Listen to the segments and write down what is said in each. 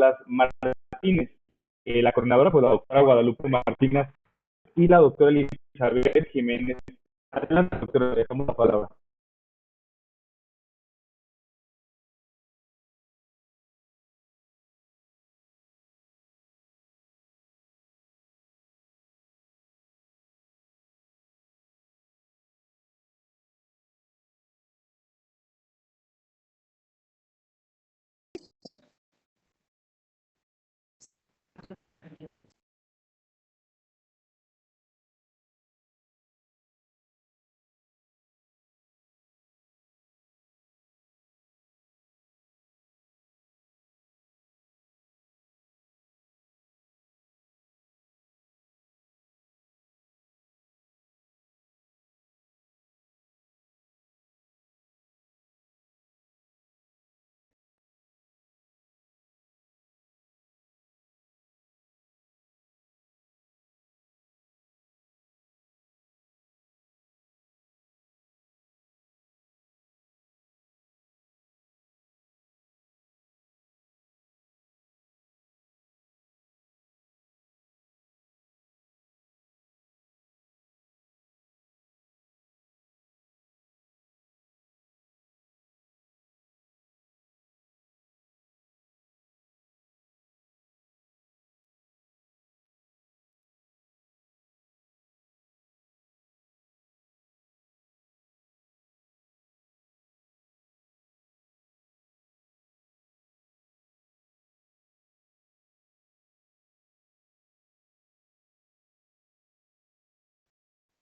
Salas Martínez. La coordinadora, pues la doctora Guadalupe Martínez y la doctora Elizabeth Jiménez. Adelante, doctora, le dejamos la palabra.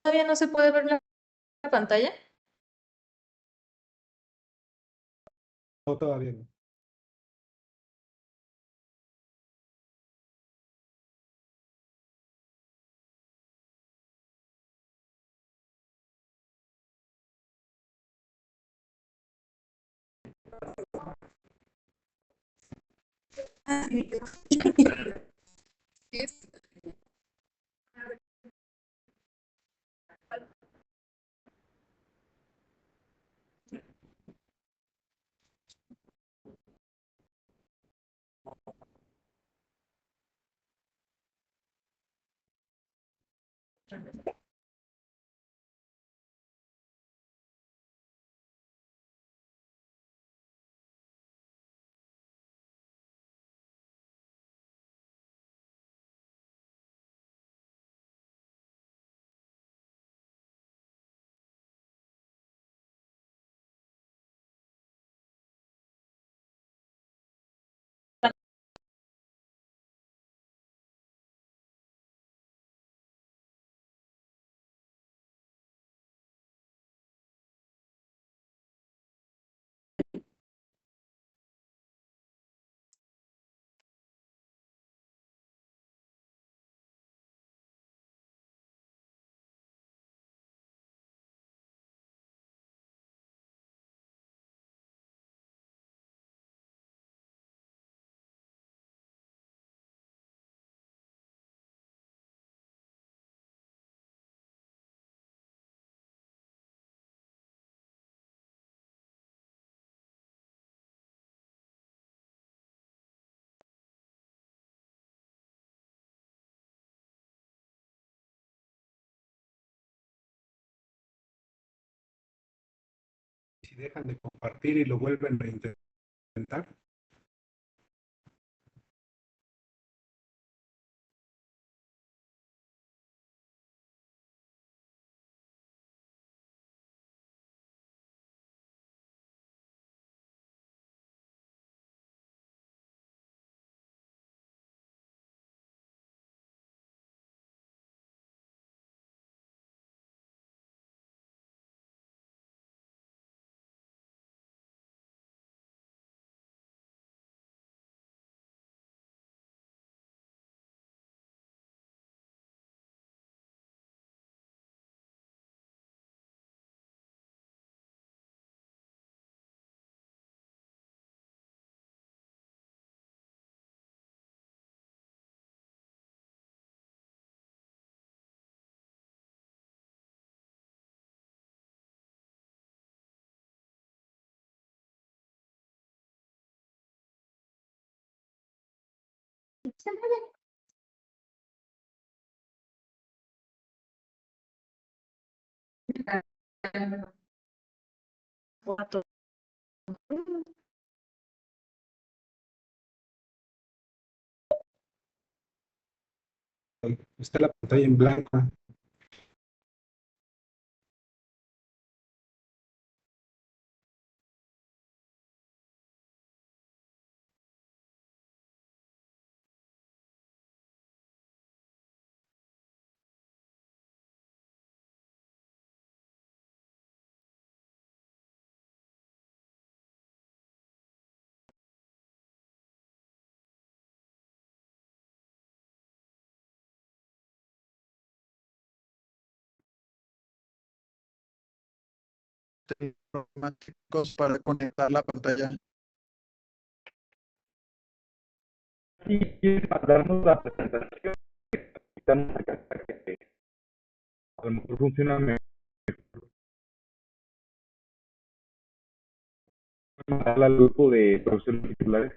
¿Todavía no se puede ver la pantalla? No, todavía no. Si dejan de compartir y lo vuelven a intentar. Está la pantalla en blanco. Informáticos para conectar la pantalla. Si quieres mandarnos la presentación, estamos acá para que a lo mejor funciona mejor. Mandarla al grupo de profesores titulares.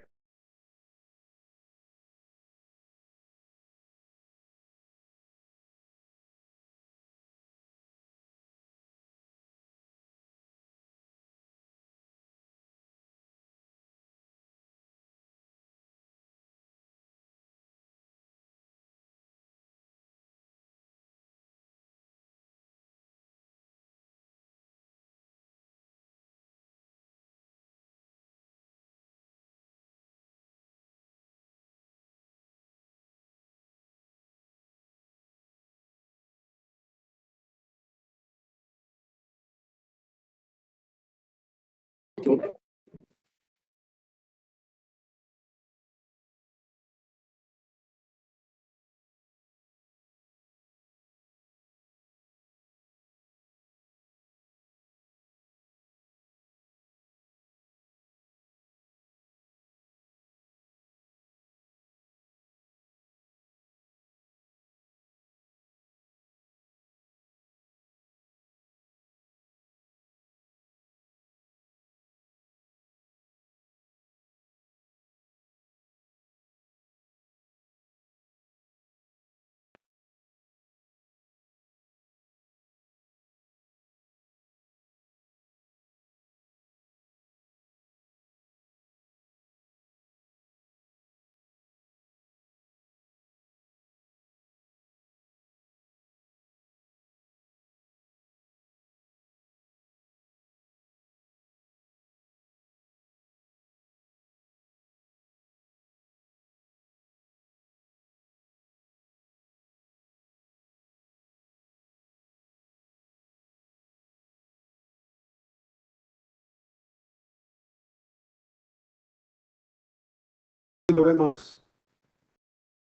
Lo vemos.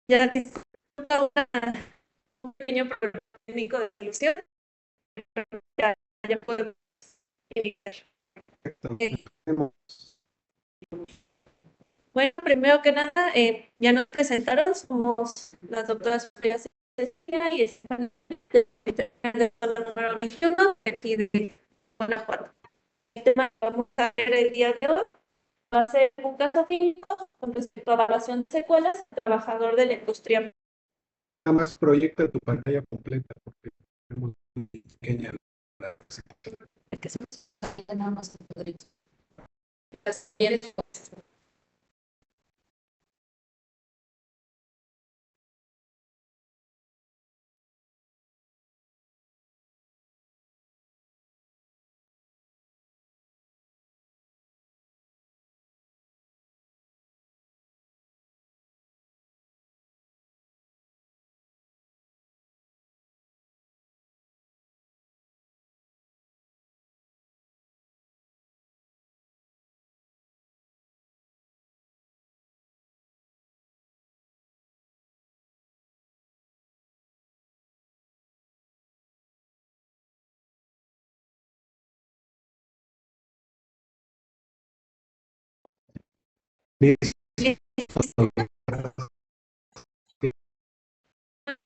Ya disculpa un pequeño problema técnico de ilusión. Ya, ya podemos iniciar. Perfecto. Eh, Vemos. Bueno, primero que nada, ya nos presentaron, somos las doctoras Sofía Cecilia y Estefan de número 21, de aquí de Guanajuato. El tema que vamos a ver el día de hoy va a ser un caso clínico con respecto a evaluación de secuelas de trabajador de la industria. Nada más proyecta tu pantalla completa porque tenemos muy pequeña la Que somos nada más un cuadrito.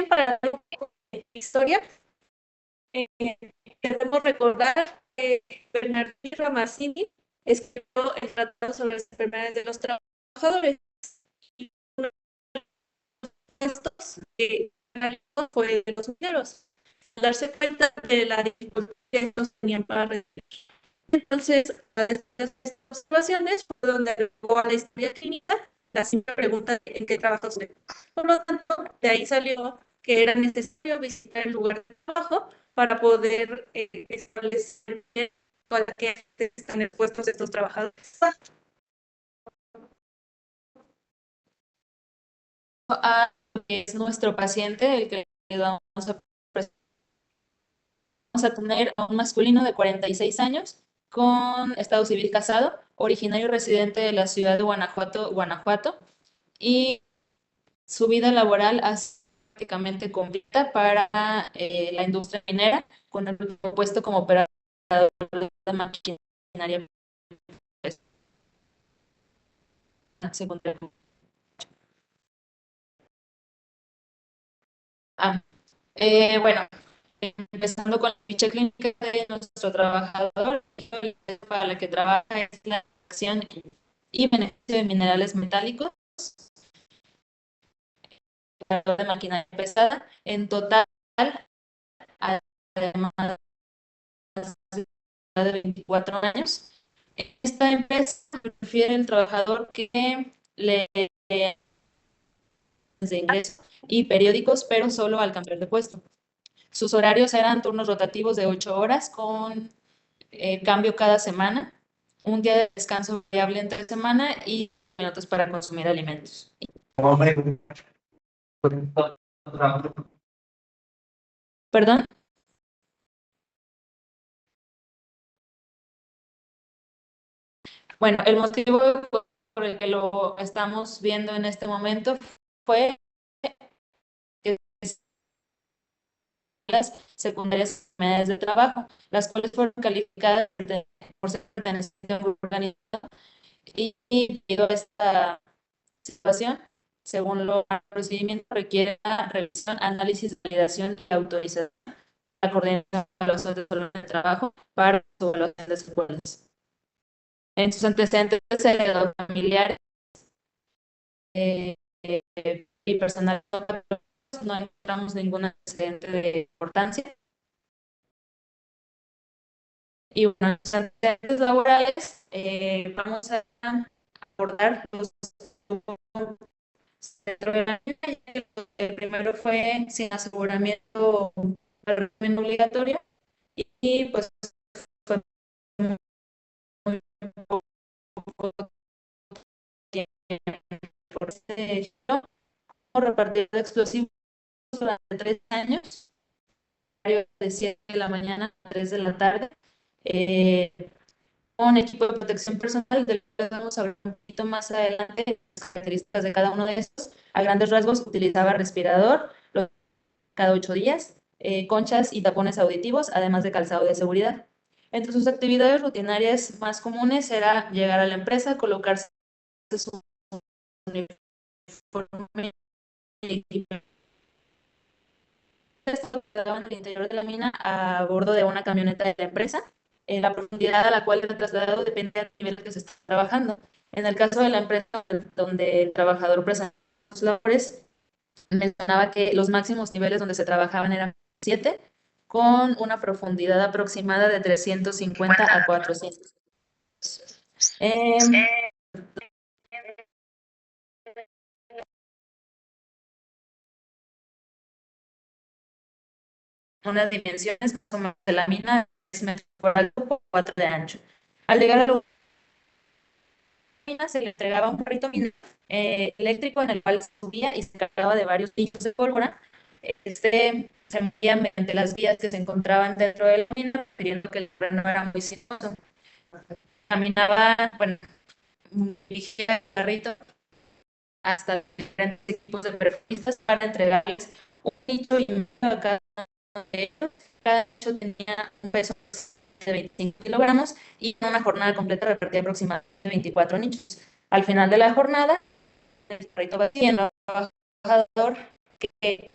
Para dar un poco de historia, queremos recordar que Bernardini Ramazzini escribió el Tratado sobre las enfermedades de los trabajadores. que fue los mineros. Al darse cuenta de la dificultad que estos tenían para redirigir. Entonces, a estas observaciones fue donde agregó a la historia clínica la simple pregunta de en qué trabajo usted. Por lo tanto, de ahí salió que era necesario visitar el lugar de trabajo para poder establecer bien para qué están expuestos estos trabajadores. A es nuestro paciente, el que le vamos a tener a un masculino de 46 años con estado civil casado, originario residente de la ciudad de Guanajuato, y su vida laboral ha sido prácticamente completa para la industria minera, con el puesto como operador de maquinaria secundaria. Bueno, empezando con la ficha clínica de nuestro trabajador, para la que trabaja es la acción y beneficio de minerales metálicos, de maquinaria pesada, en total, además de 24 años. Esta empresa prefiere el trabajador que le de ingreso y periódicos, pero solo al cambiar de puesto. Sus horarios eran turnos rotativos de 8 horas con cambio cada semana, un día de descanso variable entre semana y minutos para consumir alimentos. Perdón. Bueno, el motivo por el que lo estamos viendo en este momento fue que las secundarias enfermedades de trabajo, las cuales fueron calificadas por ser pertenecientes a un grupo organizado y debido a esta situación, según los procedimientos, requiere la revisión, análisis, validación y autorización de la coordinación de los de trabajo para su evaluación de secuelas. En sus antecedentes familiares y personal no encontramos ningún antecedente de importancia. Y bueno, los antecedentes laborales, vamos a abordar los dentro de la línea. El primero fue sin aseguramiento obligatorio y pues fue muy poco por este repartido de explosivos durante 3 años, de 7 de la mañana a 3 de la tarde, con equipo de protección personal, del cual vamos a hablar un poquito más adelante, las características de cada uno de estos. A grandes rasgos, utilizaba respirador cada 8 días, conchas y tapones auditivos, además de calzado de seguridad. Entre sus actividades rutinarias más comunes era llegar a la empresa, colocarse su uniforme y quedaban en el interior de la mina a bordo de una camioneta de la empresa. La profundidad a la cual era trasladado depende del nivel que se está trabajando. En el caso de la empresa donde el trabajador presenta sus labores, mencionaba que los máximos niveles donde se trabajaban eran 7, con una profundidad aproximada de 350 a 400. Unas dimensiones como de la mina, 6 metros por alto, 4 de ancho. Al llegar a la mina se le entregaba un carrito eléctrico en el cual subía y se cargaba de varios litros de pólvora. Se movía mediante las vías que se encontraban dentro de la mina, refiriendo que el terreno era muy sinuoso. Caminaba, bueno, dirigía el carrito hasta diferentes tipos de perforistas para entregarles un nicho y medio a cada uno de ellos. Cada nicho tenía un peso de 25 kilogramos y una jornada completa repartía aproximadamente 24 nichos. Al final de la jornada, el carrito vacío, el trabajador que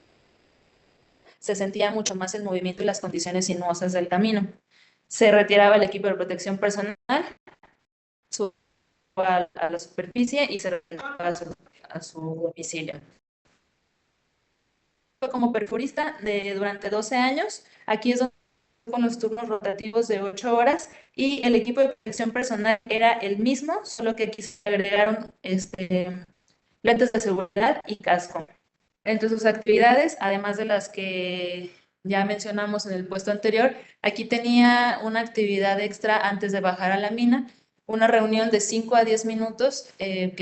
se sentía mucho más el movimiento y las condiciones sinuosas del camino. Se retiraba el equipo de protección personal, subía a la superficie y se retiraba a su domicilio. como perforista durante 12 años. Aquí es donde con los turnos rotativos de 8 horas y el equipo de protección personal era el mismo, solo que aquí se agregaron lentes de seguridad y casco. Entre sus actividades, además de las que ya mencionamos en el puesto anterior, aquí tenía una actividad extra antes de bajar a la mina, una reunión de 5 a 10 minutos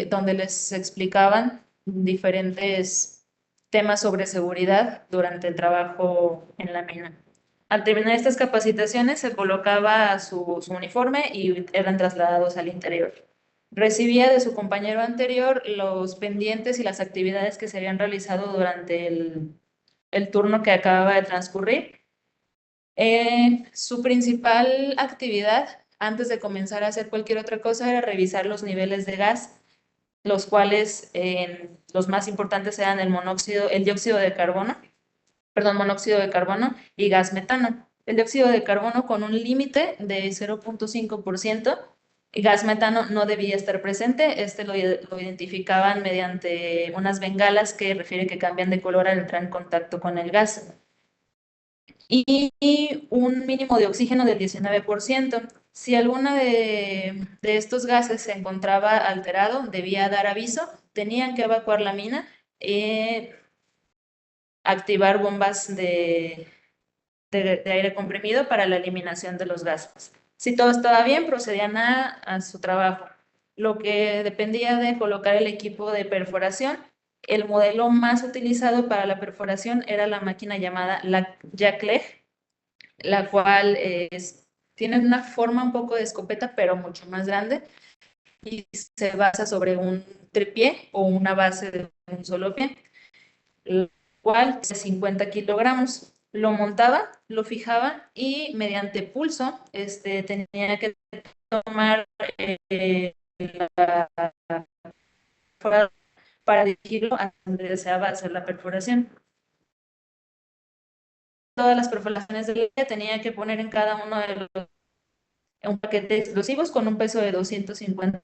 donde les explicaban diferentes temas sobre seguridad durante el trabajo en la mina. Al terminar estas capacitaciones se colocaba su uniforme y eran trasladados al interior. Recibía de su compañero anterior los pendientes y las actividades que se habían realizado durante el turno que acababa de transcurrir. Su principal actividad antes de comenzar a hacer cualquier otra cosa era revisar los niveles de gas, los cuales los más importantes eran el dióxido de carbono, monóxido de carbono y gas metano. El dióxido de carbono con un límite de 0.5%, y gas metano no debía estar presente. Lo identificaban mediante unas bengalas que refiere que cambian de color al entrar en contacto con el gas. Y un mínimo de oxígeno del 19%. Si alguno de estos gases se encontraba alterado, debía dar aviso, tenían que evacuar la mina, activar bombas de aire comprimido para la eliminación de los gases. Si todo estaba bien, procedían a su trabajo. Lo que dependía de colocar el equipo de perforación, el modelo más utilizado para la perforación era la máquina llamada la Jackleg, la cual tiene una forma un poco de escopeta, pero mucho más grande, y se basa sobre un tripié o una base de un solo pie, el cual es 50 kilogramos. Lo montaba, lo fijaba y mediante pulso tenía que tomar para dirigirlo a donde deseaba hacer la perforación. Todas las perforaciones del día tenía que poner en cada uno de un paquete de explosivos con un peso de 250.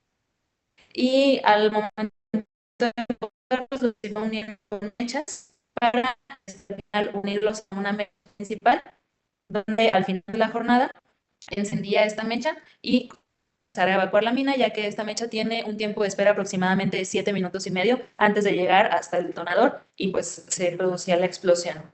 Y al momento de colocarlos, los iba uniendo con mechas para unirlos a una mecha principal, donde al final de la jornada encendía esta mecha y comenzar a evacuar la mina, ya que esta mecha tiene un tiempo de espera aproximadamente de 7 minutos y medio antes de llegar hasta el detonador y pues se producía la explosión.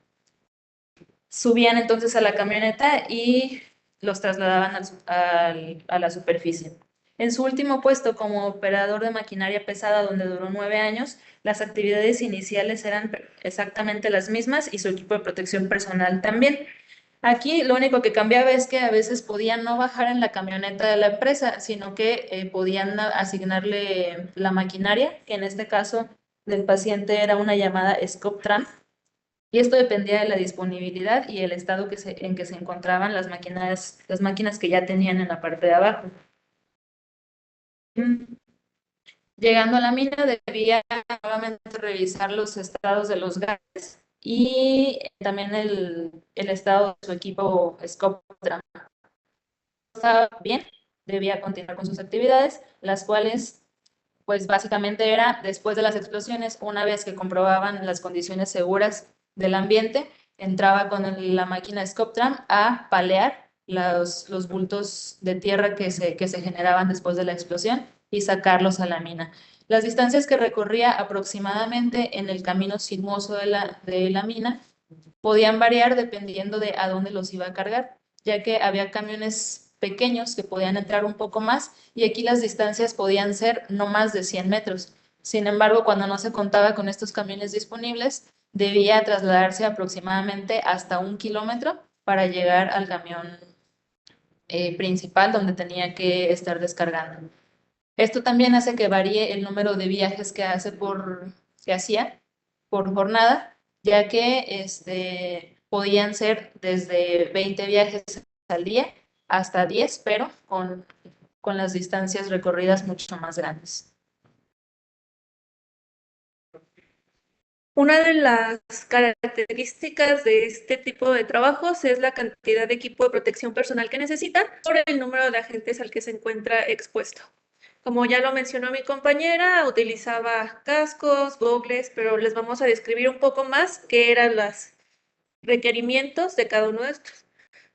Subían entonces a la camioneta y los trasladaban a la superficie. En su último puesto como operador de maquinaria pesada, donde duró 9 años, las actividades iniciales eran exactamente las mismas y su equipo de protección personal también. Aquí lo único que cambiaba es que a veces podían no bajar en la camioneta de la empresa, sino que podían asignarle la maquinaria, que en este caso del paciente era una llamada Scoptram, y esto dependía de la disponibilidad y el estado en que se encontraban las máquinas que ya tenían en la parte de abajo. Llegando a la mina, debía nuevamente revisar los estados de los gases y también el estado de su equipo Scoptram. Estaba bien, debía continuar con sus actividades, las cuales, pues básicamente era después de las explosiones, una vez que comprobaban las condiciones seguras del ambiente, entraba con la máquina Scoptram a palear los bultos de tierra que se generaban después de la explosión y sacarlos a la mina. Las distancias que recorría aproximadamente en el camino sinuoso de la mina podían variar dependiendo de a dónde los iba a cargar, ya que había camiones pequeños que podían entrar un poco más y aquí las distancias podían ser no más de 100 metros. Sin embargo, cuando no se contaba con estos camiones disponibles, debía trasladarse aproximadamente hasta 1 kilómetro para llegar al camión principal donde tenía que estar descargando. Esto también hace que varíe el número de viajes que hacía por jornada, ya que podían ser desde 20 viajes al día hasta 10, pero con las distancias recorridas mucho más grandes. Una de las características de este tipo de trabajos es la cantidad de equipo de protección personal que necesitan sobre el número de agentes al que se encuentra expuesto. Como ya lo mencionó mi compañera, utilizaba cascos, gogles, pero les vamos a describir un poco más qué eran los requerimientos de cada uno de estos.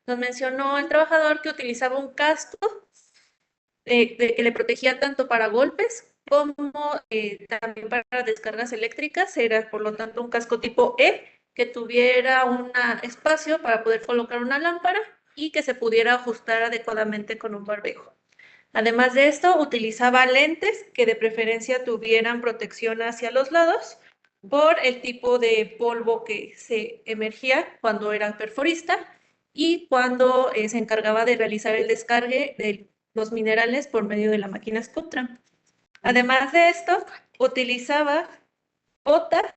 Nos mencionó el trabajador que utilizaba un casco que le protegía tanto para golpes como también para descargas eléctricas. Era, por lo tanto, un casco tipo E que tuviera un espacio para poder colocar una lámpara y que se pudiera ajustar adecuadamente con un barbejo. Además de esto, utilizaba lentes que de preferencia tuvieran protección hacia los lados por el tipo de polvo que se emergía cuando era perforista y cuando se encargaba de realizar el descargue de los minerales por medio de la máquina Spectrum. Además de esto, utilizaba botas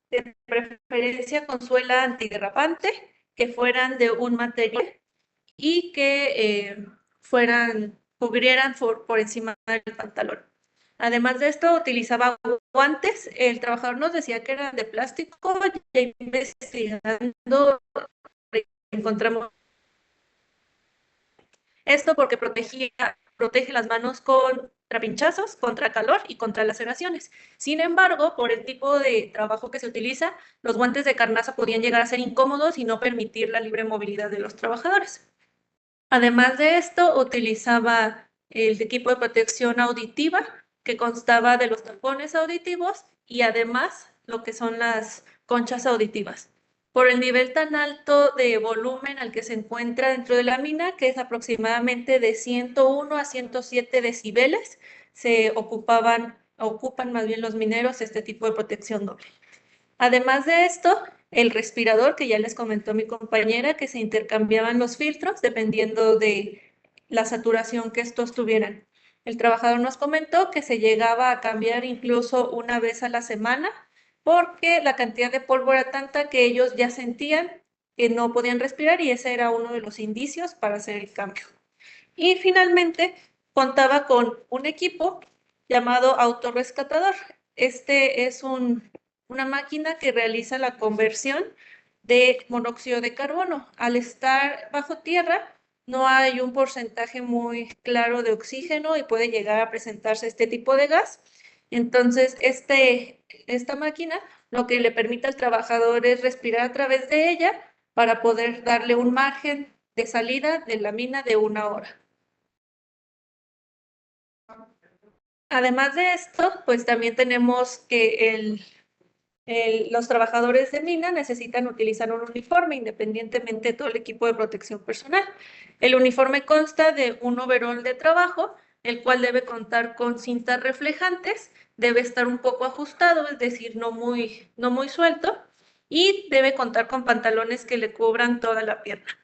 de preferencia con suela antiderrapante que fueran de un material y que cubrieran por encima del pantalón. Además de esto, utilizaba guantes. El trabajador nos decía que eran de plástico. Ya investigando, encontramos esto porque protege las manos contra pinchazos, contra calor y contra laceraciones. Sin embargo, por el tipo de trabajo que se utiliza, los guantes de carnaza podían llegar a ser incómodos y no permitir la libre movilidad de los trabajadores. Además de esto, utilizaba el equipo de protección auditiva, que constaba de los tapones auditivos y además lo que son las conchas auditivas. Por el nivel tan alto de volumen al que se encuentra dentro de la mina, que es aproximadamente de 101 a 107 decibeles, ocupan más bien los mineros este tipo de protección doble. Además de esto, el respirador, que ya les comentó mi compañera, que se intercambiaban los filtros dependiendo de la saturación que estos tuvieran. El trabajador nos comentó que se llegaba a cambiar incluso una vez a la semana porque la cantidad de polvo era tanta que ellos ya sentían que no podían respirar y ese era uno de los indicios para hacer el cambio. Y finalmente contaba con un equipo llamado autorrescatador. Este es una máquina que realiza la conversión de monóxido de carbono. Al estar bajo tierra, no hay un porcentaje muy claro de oxígeno y puede llegar a presentarse este tipo de gas. Entonces, esta máquina lo que le permite al trabajador es respirar a través de ella para poder darle un margen de salida de la mina de 1 hora. Además de esto, pues también tenemos que los trabajadores de mina necesitan utilizar un uniforme independientemente de todo el equipo de protección personal. El uniforme consta de un overol de trabajo, el cual debe contar con cintas reflejantes, debe estar un poco ajustado, es decir, no muy suelto, y debe contar con pantalones que le cubran toda la pierna.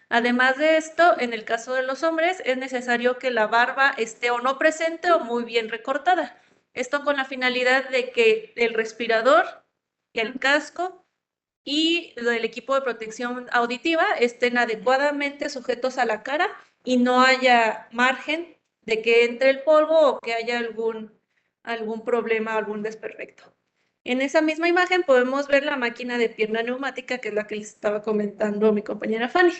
Además de esto, en el caso de los hombres, es necesario que la barba esté o no presente o muy bien recortada. Esto con la finalidad de que el respirador, el casco y el equipo de protección auditiva estén adecuadamente sujetos a la cara y no haya margen de que entre el polvo o que haya algún problema, algún desperfecto. En esa misma imagen podemos ver la máquina de pierna neumática, que es la que les estaba comentando mi compañera Fanny.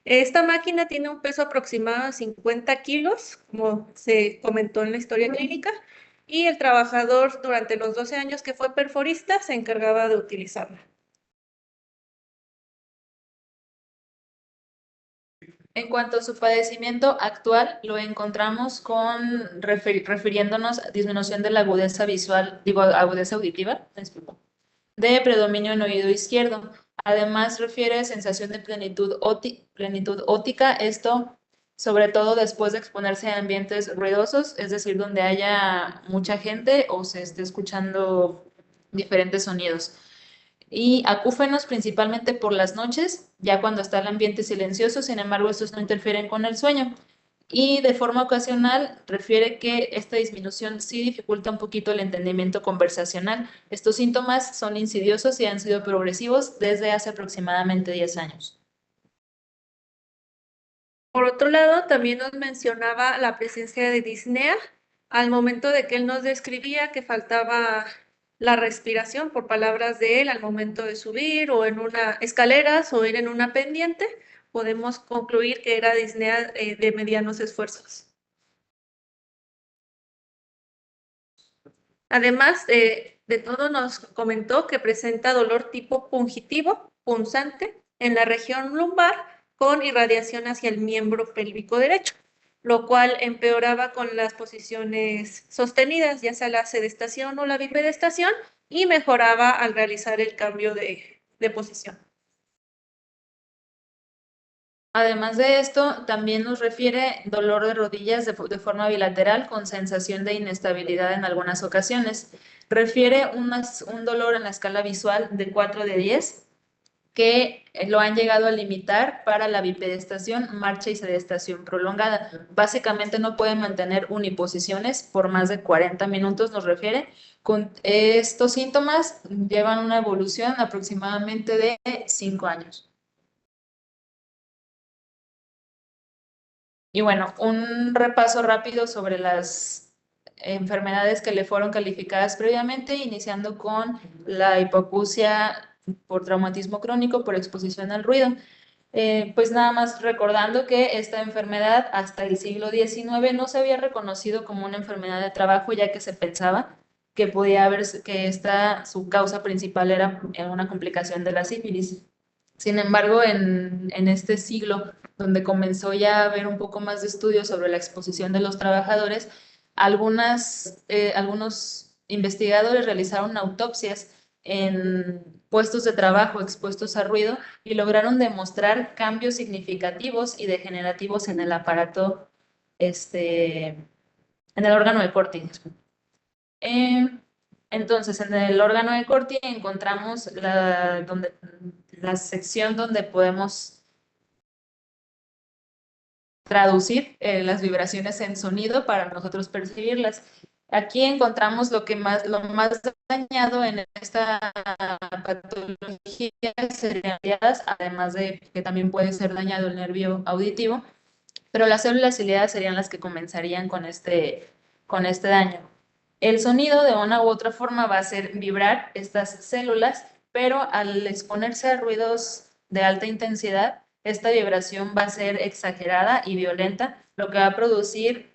Esta máquina tiene un peso aproximado de 50 kilos, como se comentó en la historia clínica, y el trabajador durante los 12 años que fue perforista se encargaba de utilizarla. En cuanto a su padecimiento actual, lo encontramos refiriéndonos a disminución de la agudeza visual, agudeza auditiva, disculpa, de predominio en oído izquierdo. Además, refiere sensación de plenitud óptica, esto sobre todo después de exponerse a ambientes ruidosos, es decir, donde haya mucha gente o se esté escuchando diferentes sonidos. Y acúfenos principalmente por las noches, ya cuando está el ambiente silencioso, sin embargo, estos no interfieren con el sueño. Y de forma ocasional refiere que esta disminución sí dificulta un poquito el entendimiento conversacional. Estos síntomas son insidiosos y han sido progresivos desde hace aproximadamente 10 años. Por otro lado, también nos mencionaba la presencia de disnea al momento de que él nos describía que faltaba la respiración, por palabras de él, al momento de subir o en una escaleras o ir en una pendiente, podemos concluir que era disnea de medianos esfuerzos. Además de todo, nos comentó que presenta dolor tipo pungitivo, punzante, en la región lumbar con irradiación hacia el miembro pélvico derecho, lo cual empeoraba con las posiciones sostenidas, ya sea la sedestación o la bipedestación, y mejoraba al realizar el cambio de posición. Además de esto, también nos refiere dolor de rodillas de forma bilateral con sensación de inestabilidad en algunas ocasiones. Refiere un dolor en la escala visual de 4 de 10 que lo han llegado a limitar para la bipedestación, marcha y sedestación prolongada. Básicamente no pueden mantener uniposiciones por más de 40 minutos, nos refiere. Con estos síntomas llevan una evolución aproximadamente de 5 años. Y bueno, un repaso rápido sobre las enfermedades que le fueron calificadas previamente, iniciando con la hipoacusia por traumatismo crónico por exposición al ruido. Pues nada más recordando que esta enfermedad hasta el siglo XIX no se había reconocido como una enfermedad de trabajo, ya que se pensaba que podía haber, que su causa principal era una complicación de la sífilis. Sin embargo, en este siglo, donde comenzó ya a haber un poco más de estudios sobre la exposición de los trabajadores, algunos investigadores realizaron autopsias en puestos de trabajo expuestos a ruido y lograron demostrar cambios significativos y degenerativos en el aparato, en el órgano de Corti. Entonces, en el órgano de Corti encontramos la sección donde podemos traducir las vibraciones en sonido para nosotros percibirlas. Aquí encontramos lo más dañado en esta patología serían, además de que también puede ser dañado el nervio auditivo, pero las células ciliadas serían las que comenzarían con este daño. El sonido de una u otra forma va a hacer vibrar estas células, pero al exponerse a ruidos de alta intensidad, esta vibración va a ser exagerada y violenta, lo que va a producir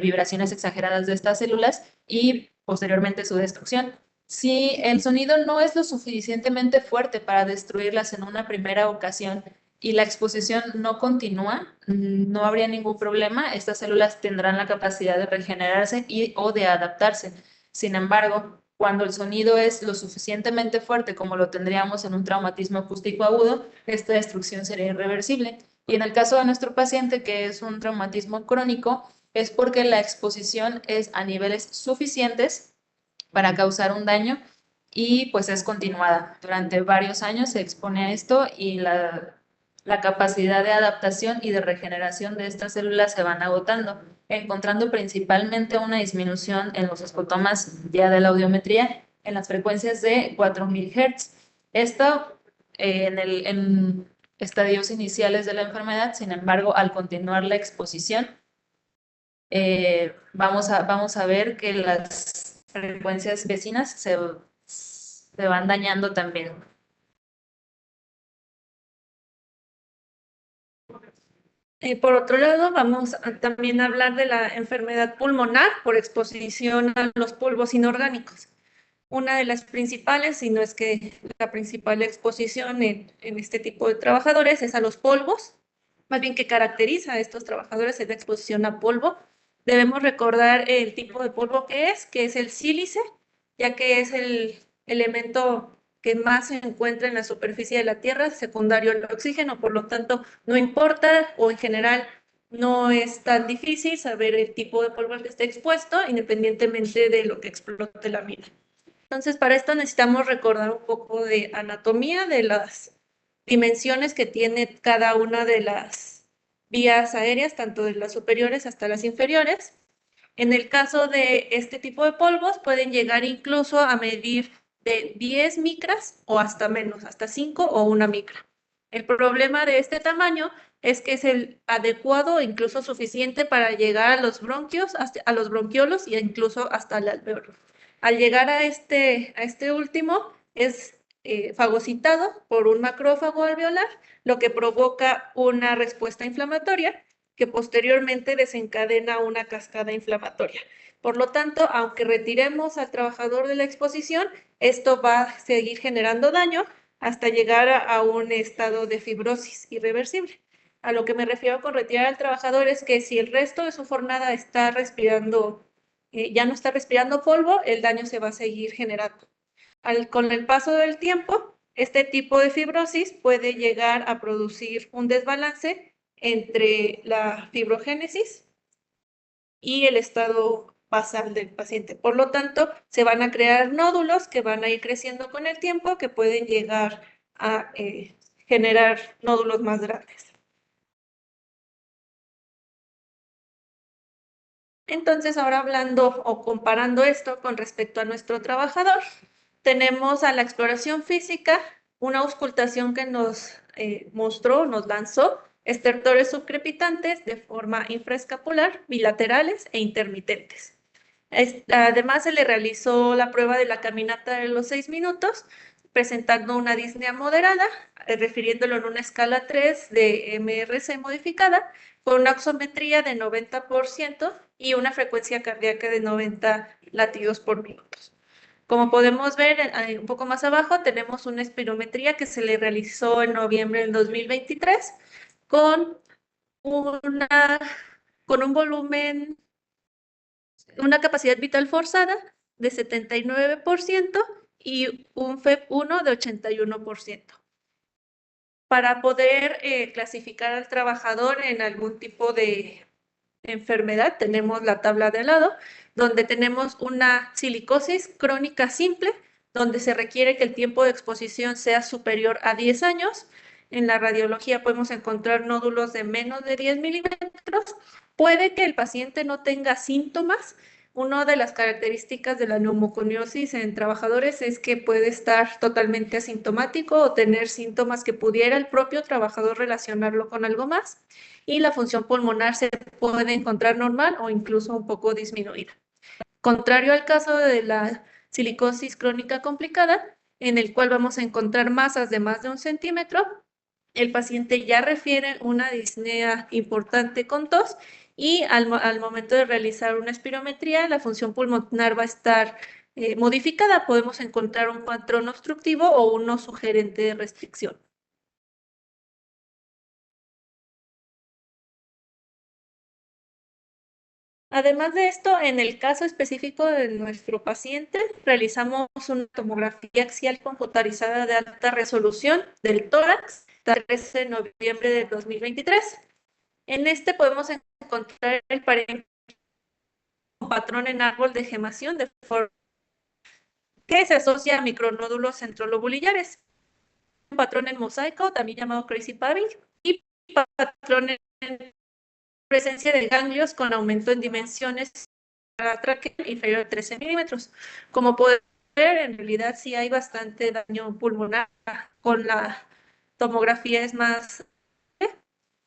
vibraciones exageradas de estas células y posteriormente su destrucción. Si el sonido no es lo suficientemente fuerte para destruirlas en una primera ocasión y la exposición no continúa, no habría ningún problema. Estas células tendrán la capacidad de regenerarse o de adaptarse. Sin embargo, cuando el sonido es lo suficientemente fuerte como lo tendríamos en un traumatismo acústico agudo, esta destrucción sería irreversible. Y en el caso de nuestro paciente, que es un traumatismo crónico, es porque la exposición es a niveles suficientes para causar un daño y pues es continuada. Durante varios años se expone a esto y la capacidad de adaptación y de regeneración de estas células se van agotando, encontrando principalmente una disminución en los escotomas ya de la audiometría en las frecuencias de 4000 Hz. Esto en estadios iniciales de la enfermedad. Sin embargo, al continuar la exposición, vamos a ver que las frecuencias vecinas se van dañando también. Por otro lado, vamos a también hablar de la enfermedad pulmonar por exposición a los polvos inorgánicos. Una de las principales, si no es que la principal exposición en este tipo de trabajadores es a los polvos, más bien que caracteriza a estos trabajadores es la exposición a polvo. Debemos recordar el tipo de polvo que es el sílice, ya que es el elemento que más se encuentra en la superficie de la Tierra, secundario al oxígeno, por lo tanto, no importa o en general no es tan difícil saber el tipo de polvo al que esté expuesto, independientemente de lo que explote la mina. Entonces, para esto necesitamos recordar un poco de anatomía, de las dimensiones que tiene cada una de las vías aéreas, tanto de las superiores hasta las inferiores. En el caso de este tipo de polvos, pueden llegar incluso a medir de 10 micras o hasta menos, hasta 5 o 1 micra. El problema de este tamaño es que es el adecuado e incluso suficiente para llegar a los bronquios, a los bronquiolos e incluso hasta el alveolo. Al llegar a este último, es fagocitado por un macrófago alveolar, lo que provoca una respuesta inflamatoria que posteriormente desencadena una cascada inflamatoria. Por lo tanto, aunque retiremos al trabajador de la exposición, esto va a seguir generando daño hasta llegar a un estado de fibrosis irreversible. A lo que me refiero con retirar al trabajador es que si el resto de su jornada está respirando, ya no está respirando polvo, el daño se va a seguir generando. Con el paso del tiempo, este tipo de fibrosis puede llegar a producir un desbalance entre la fibrogénesis y el estado basal del paciente. Por lo tanto, se van a crear nódulos que van a ir creciendo con el tiempo, que pueden llegar a generar nódulos más grandes. Entonces, ahora hablando o comparando esto con respecto a nuestro trabajador, tenemos a la exploración física, una auscultación que nos mostró, nos lanzó estertores subcrepitantes de forma infraescapular, bilaterales e intermitentes. Además, se le realizó la prueba de la caminata de los 6 minutos, presentando una disnea moderada, refiriéndolo en una escala 3 de MRC modificada, con una oximetría de 90% y una frecuencia cardíaca de 90 latidos por minuto. Como podemos ver, un poco más abajo tenemos una espirometría que se le realizó en noviembre del 2023 con un volumen, una capacidad vital forzada de 79% y un FEP1 de 81%. Para poder clasificar al trabajador en algún tipo de enfermedad, tenemos la tabla de al lado, donde tenemos una silicosis crónica simple, donde se requiere que el tiempo de exposición sea superior a 10 años. En la radiología podemos encontrar nódulos de menos de 10 milímetros. Puede que el paciente no tenga síntomas. Una de las características de la neumoconiosis en trabajadores es que puede estar totalmente asintomático o tener síntomas que pudiera el propio trabajador relacionarlo con algo más. Y la función pulmonar se puede encontrar normal o incluso un poco disminuida. Contrario al caso de la silicosis crónica complicada, en el cual vamos a encontrar masas de más de 1 centímetro, el paciente ya refiere una disnea importante con tos y al momento de realizar una espirometría, la función pulmonar va a estar modificada. Podemos encontrar un patrón obstructivo o uno sugerente de restricción. Además de esto, en el caso específico de nuestro paciente, realizamos una tomografía axial computarizada de alta resolución del tórax, el 13 de noviembre de 2023. En este podemos encontrar el patrón en árbol de gemación de forma que se asocia a micronódulos centrolobulillares. Un patrón en mosaico, también llamado crazy padding, y patrón en presencia de ganglios con aumento en dimensiones para tráquea inferior a 13 milímetros. Como pueden ver, en realidad sí hay bastante daño pulmonar. Con la tomografía es más...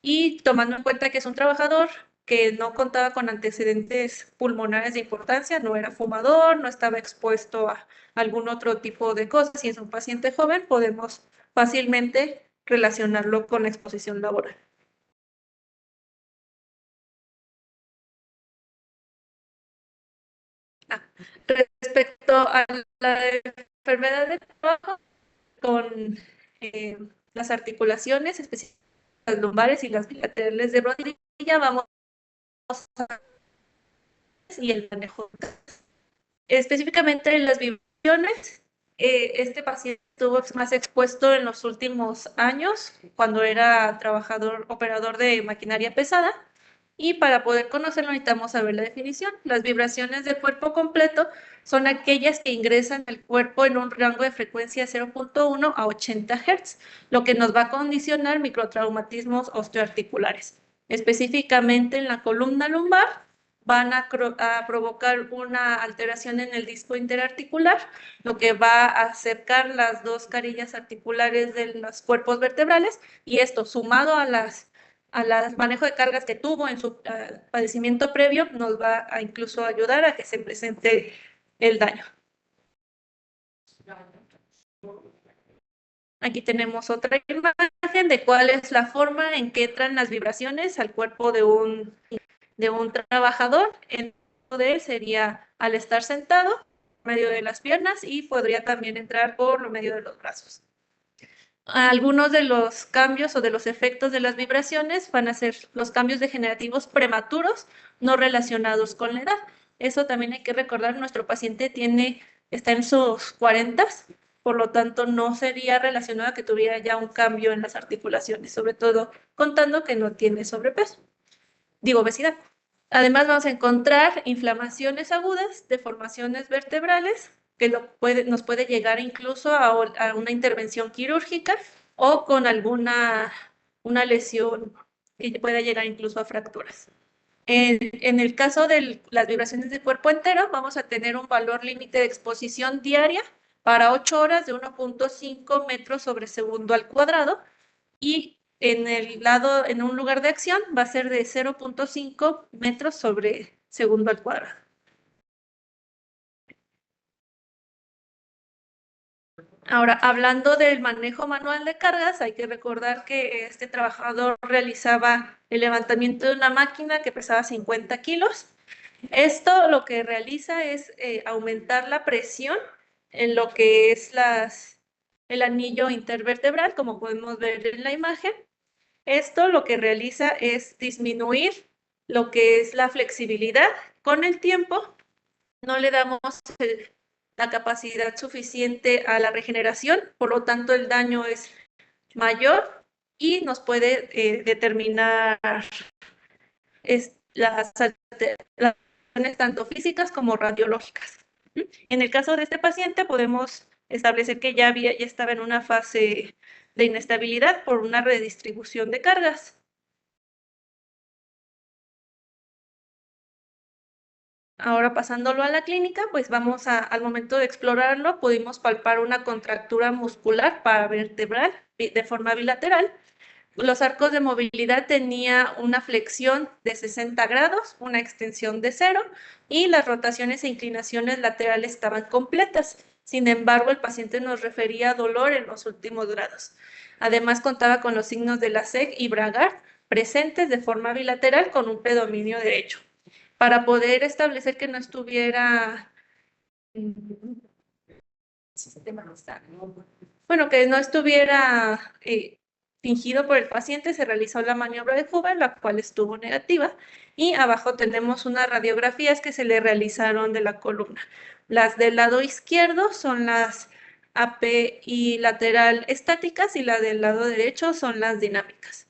Y tomando en cuenta que es un trabajador que no contaba con antecedentes pulmonares de importancia, no era fumador, no estaba expuesto a algún otro tipo de cosas, y es un paciente joven, podemos fácilmente relacionarlo con la exposición laboral. Respecto a la enfermedad de trabajo con las articulaciones, específicamente las lumbares y las bilaterales de rodilla, vamos a y el manejo. Específicamente en las vibraciones, este paciente estuvo más expuesto en los últimos años, cuando era operador de maquinaria pesada, y para poder conocerlo necesitamos saber la definición. Las vibraciones del cuerpo completo son aquellas que ingresan al cuerpo en un rango de frecuencia de 0.1 a 80 Hz, lo que nos va a condicionar microtraumatismos osteoarticulares. Específicamente en la columna lumbar, van a provocar una alteración en el disco interarticular, lo que va a acercar las dos carillas articulares de los cuerpos vertebrales, y esto sumado a manejo de cargas que tuvo en su padecimiento previo, nos va a incluso ayudar a que se presente el daño. Aquí tenemos otra imagen de cuál es la forma en que entran las vibraciones al cuerpo de un trabajador. En de él sería al estar sentado, por medio de las piernas, y podría también entrar por lo medio de los brazos. Algunos de los cambios o de los efectos de las vibraciones van a ser los cambios degenerativos prematuros no relacionados con la edad. Eso también hay que recordar, nuestro paciente está en sus 40, por lo tanto no sería relacionado a que tuviera ya un cambio en las articulaciones, sobre todo contando que no tiene sobrepeso, obesidad. Además vamos a encontrar inflamaciones agudas, deformaciones vertebrales, que nos puede llegar incluso a una intervención quirúrgica o con una lesión que pueda llegar incluso a fracturas. En el caso de las vibraciones de cuerpo entero, vamos a tener un valor límite de exposición diaria para 8 horas de 1.5 metros sobre segundo al cuadrado, y en un lugar de acción va a ser de 0.5 metros sobre segundo al cuadrado. Ahora, hablando del manejo manual de cargas, hay que recordar que este trabajador realizaba el levantamiento de una máquina que pesaba 50 kilos. Esto lo que realiza es aumentar la presión en lo que es el anillo intervertebral, como podemos ver en la imagen. Esto lo que realiza es disminuir lo que es la flexibilidad. Con el tiempo no le damos la capacidad suficiente a la regeneración, por lo tanto el daño es mayor y nos puede determinar las alteraciones tanto físicas como radiológicas. En el caso de este paciente podemos establecer que ya estaba en una fase de inestabilidad por una redistribución de cargas. Ahora, pasándolo a la clínica, pues vamos al momento de explorarlo, pudimos palpar una contractura muscular paravertebral de forma bilateral. Los arcos de movilidad tenía una flexión de 60 grados, una extensión de 0, y las rotaciones e inclinaciones laterales estaban completas. Sin embargo, el paciente nos refería dolor en los últimos grados. Además, contaba con los signos de Laseg y Bragard presentes de forma bilateral con un predominio derecho. Para poder establecer que no estuviera... Bueno, que no estuviera fingido por el paciente, se realizó la maniobra de Huber, la cual estuvo negativa, y abajo tenemos unas radiografías que se le realizaron de la columna. Las del lado izquierdo son las AP y lateral estáticas, y la del lado derecho son las dinámicas.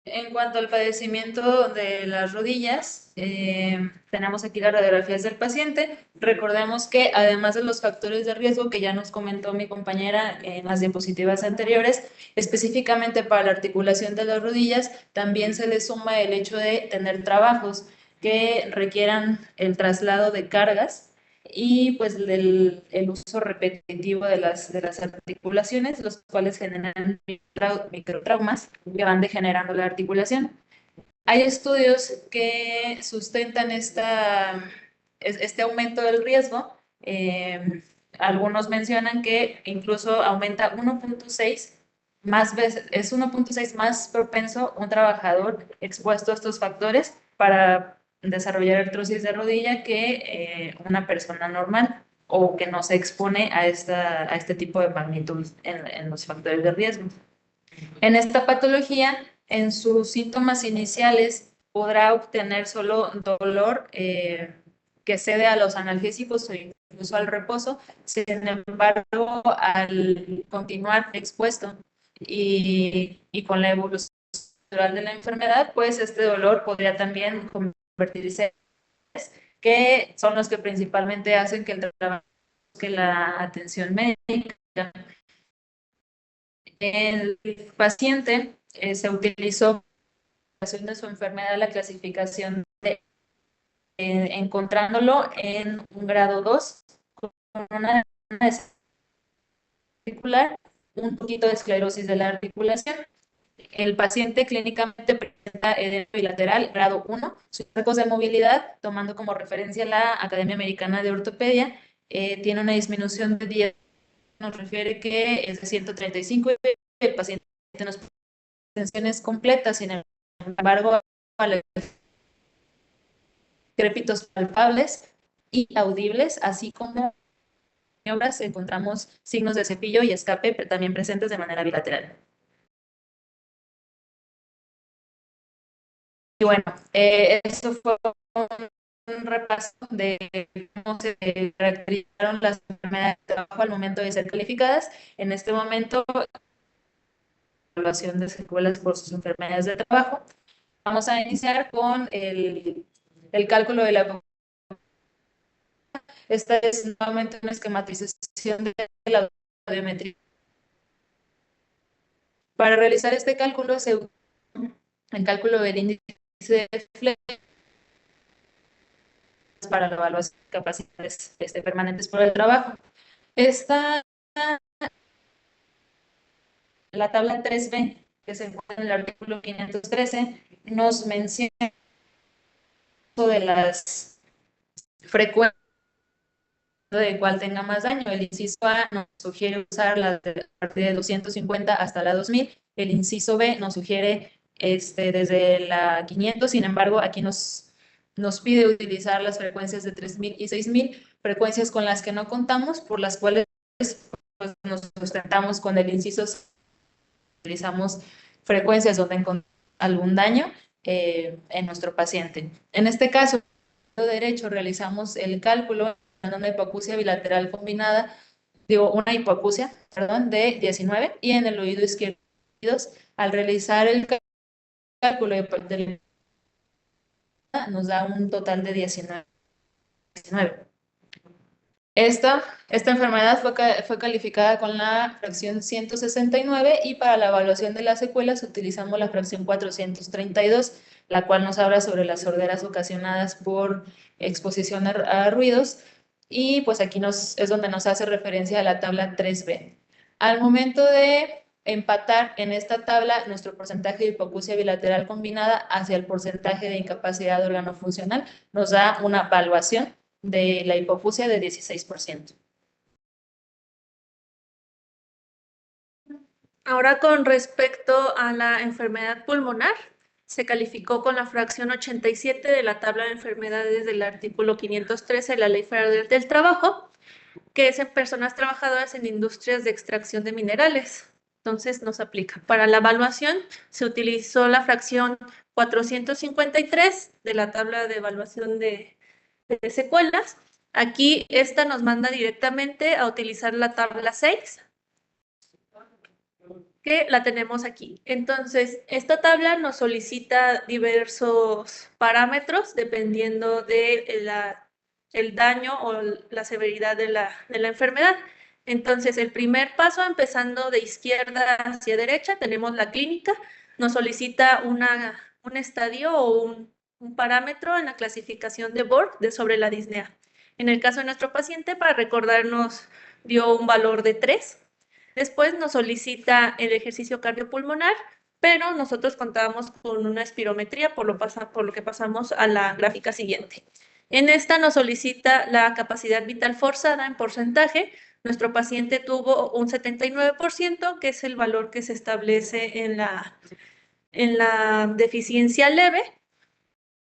En cuanto al padecimiento de las rodillas, tenemos aquí las radiografías del paciente. Recordemos que además de los factores de riesgo que ya nos comentó mi compañera en las diapositivas anteriores, específicamente para la articulación de las rodillas, también se le suma el hecho de tener trabajos que requieran el traslado de cargas y pues el uso repetitivo de las articulaciones, los cuales generan microtraumas que van degenerando la articulación. Hay estudios que sustentan este aumento del riesgo. Algunos mencionan que incluso aumenta 1.6 más veces, es 1.6 más propenso un trabajador expuesto a estos factores para desarrollar artrosis de rodilla que una persona normal o que no se expone a este tipo de magnitud en los factores de riesgo. En esta patología, en sus síntomas iniciales, podrá obtener solo dolor que cede a los analgésicos o incluso al reposo. Sin embargo, al continuar expuesto y con la evolución natural de la enfermedad, pues este dolor podría también convertirse en que son los que principalmente hacen que el trabajo busque la atención médica. El paciente se utilizó de su enfermedad la clasificación de encontrándolo en un grado 2 con una articular, un poquito de esclerosis de la articulación. El paciente clínicamente presenta edema bilateral grado 1, sus arcos de movilidad, tomando como referencia la Academia Americana de Ortopedia, tiene una disminución de 10, nos refiere que es de 135 y el paciente nos presenta tensiones completas, sin embargo, a los decrépitos palpables y audibles, así como en obras encontramos signos de cepillo y escape también presentes de manera bilateral. Y bueno, eso fue un repaso de cómo se caracterizaron las enfermedades de trabajo al momento de ser calificadas. En este momento, evaluación de secuelas por sus enfermedades de trabajo. Vamos a iniciar con el cálculo de la... Esta es nuevamente una esquematización de la audiometría. Para realizar este cálculo, el cálculo del índice de flexibilidad para la evaluación de capacidades permanentes por el trabajo. La tabla 3B, que se encuentra en el artículo 513, nos menciona de las frecuencias de cuál tenga más daño. El inciso A nos sugiere usar a partir de 250 hasta la 2000. El inciso B nos sugiere desde la 500. Sin embargo, aquí nos pide utilizar las frecuencias de 3000 y 6000, frecuencias con las que no contamos, por las cuales pues, nos sustentamos con el inciso C. Utilizamos frecuencias donde encontramos algún daño en nuestro paciente. En este caso, en el derecho realizamos el cálculo de una hipoacusia bilateral combinada, una hipoacusia, perdón, de 19, y en el oído izquierdo, al realizar el cálculo nos da un total de 19. Esta enfermedad fue calificada con la fracción 169 y para la evaluación de las secuelas utilizamos la fracción 432, la cual nos habla sobre las sorderas ocasionadas por exposición a ruidos, y pues aquí es donde nos hace referencia a la tabla 3B. Al momento de empatar en esta tabla nuestro porcentaje de hipoacusia bilateral combinada hacia el porcentaje de incapacidad órgano-funcional, nos da una evaluación de la hipoacusia de 16%. Ahora, con respecto a la enfermedad pulmonar, se calificó con la fracción 87 de la tabla de enfermedades del artículo 513 de la Ley Federal del Trabajo, que es en personas trabajadoras en industrias de extracción de minerales. Entonces, nos aplica. Para la evaluación, se utilizó la fracción 453 de la tabla de evaluación de secuelas. Aquí, esta nos manda directamente a utilizar la tabla 6, que la tenemos aquí. Entonces, esta tabla nos solicita diversos parámetros dependiendo de el daño o la severidad de la enfermedad. Entonces, el primer paso, empezando de izquierda hacia derecha, tenemos la clínica. Nos solicita un estadio o un parámetro en la clasificación de Borg sobre la disnea. En el caso de nuestro paciente, para recordarnos, dio un valor de 3. Después nos solicita el ejercicio cardiopulmonar, pero nosotros contábamos con una espirometría, por lo que pasamos a la gráfica siguiente. En esta nos solicita la capacidad vital forzada en porcentaje. Nuestro paciente tuvo un 79%, que es el valor que se establece en la deficiencia leve.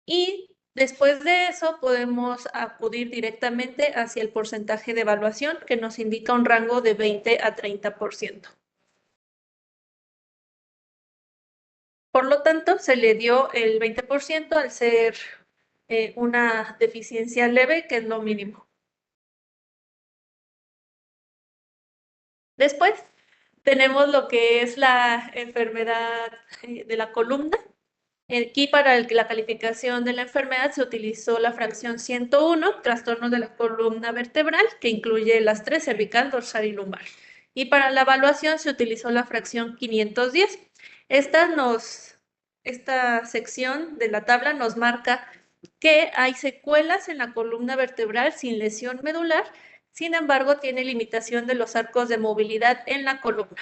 Y después de eso podemos acudir directamente hacia el porcentaje de evaluación, que nos indica un rango de 20 a 30%. Por lo tanto, se le dio el 20% al ser una deficiencia leve, que es lo mínimo. Después tenemos lo que es la enfermedad de la columna. Aquí para la calificación de la enfermedad se utilizó la fracción 101, trastornos de la columna vertebral, que incluye las 3, cervical, dorsal y lumbar. Y para la evaluación se utilizó la fracción 510. Esta sección de la tabla nos marca que hay secuelas en la columna vertebral sin lesión medular. Sin embargo, tiene limitación de los arcos de movilidad en la columna.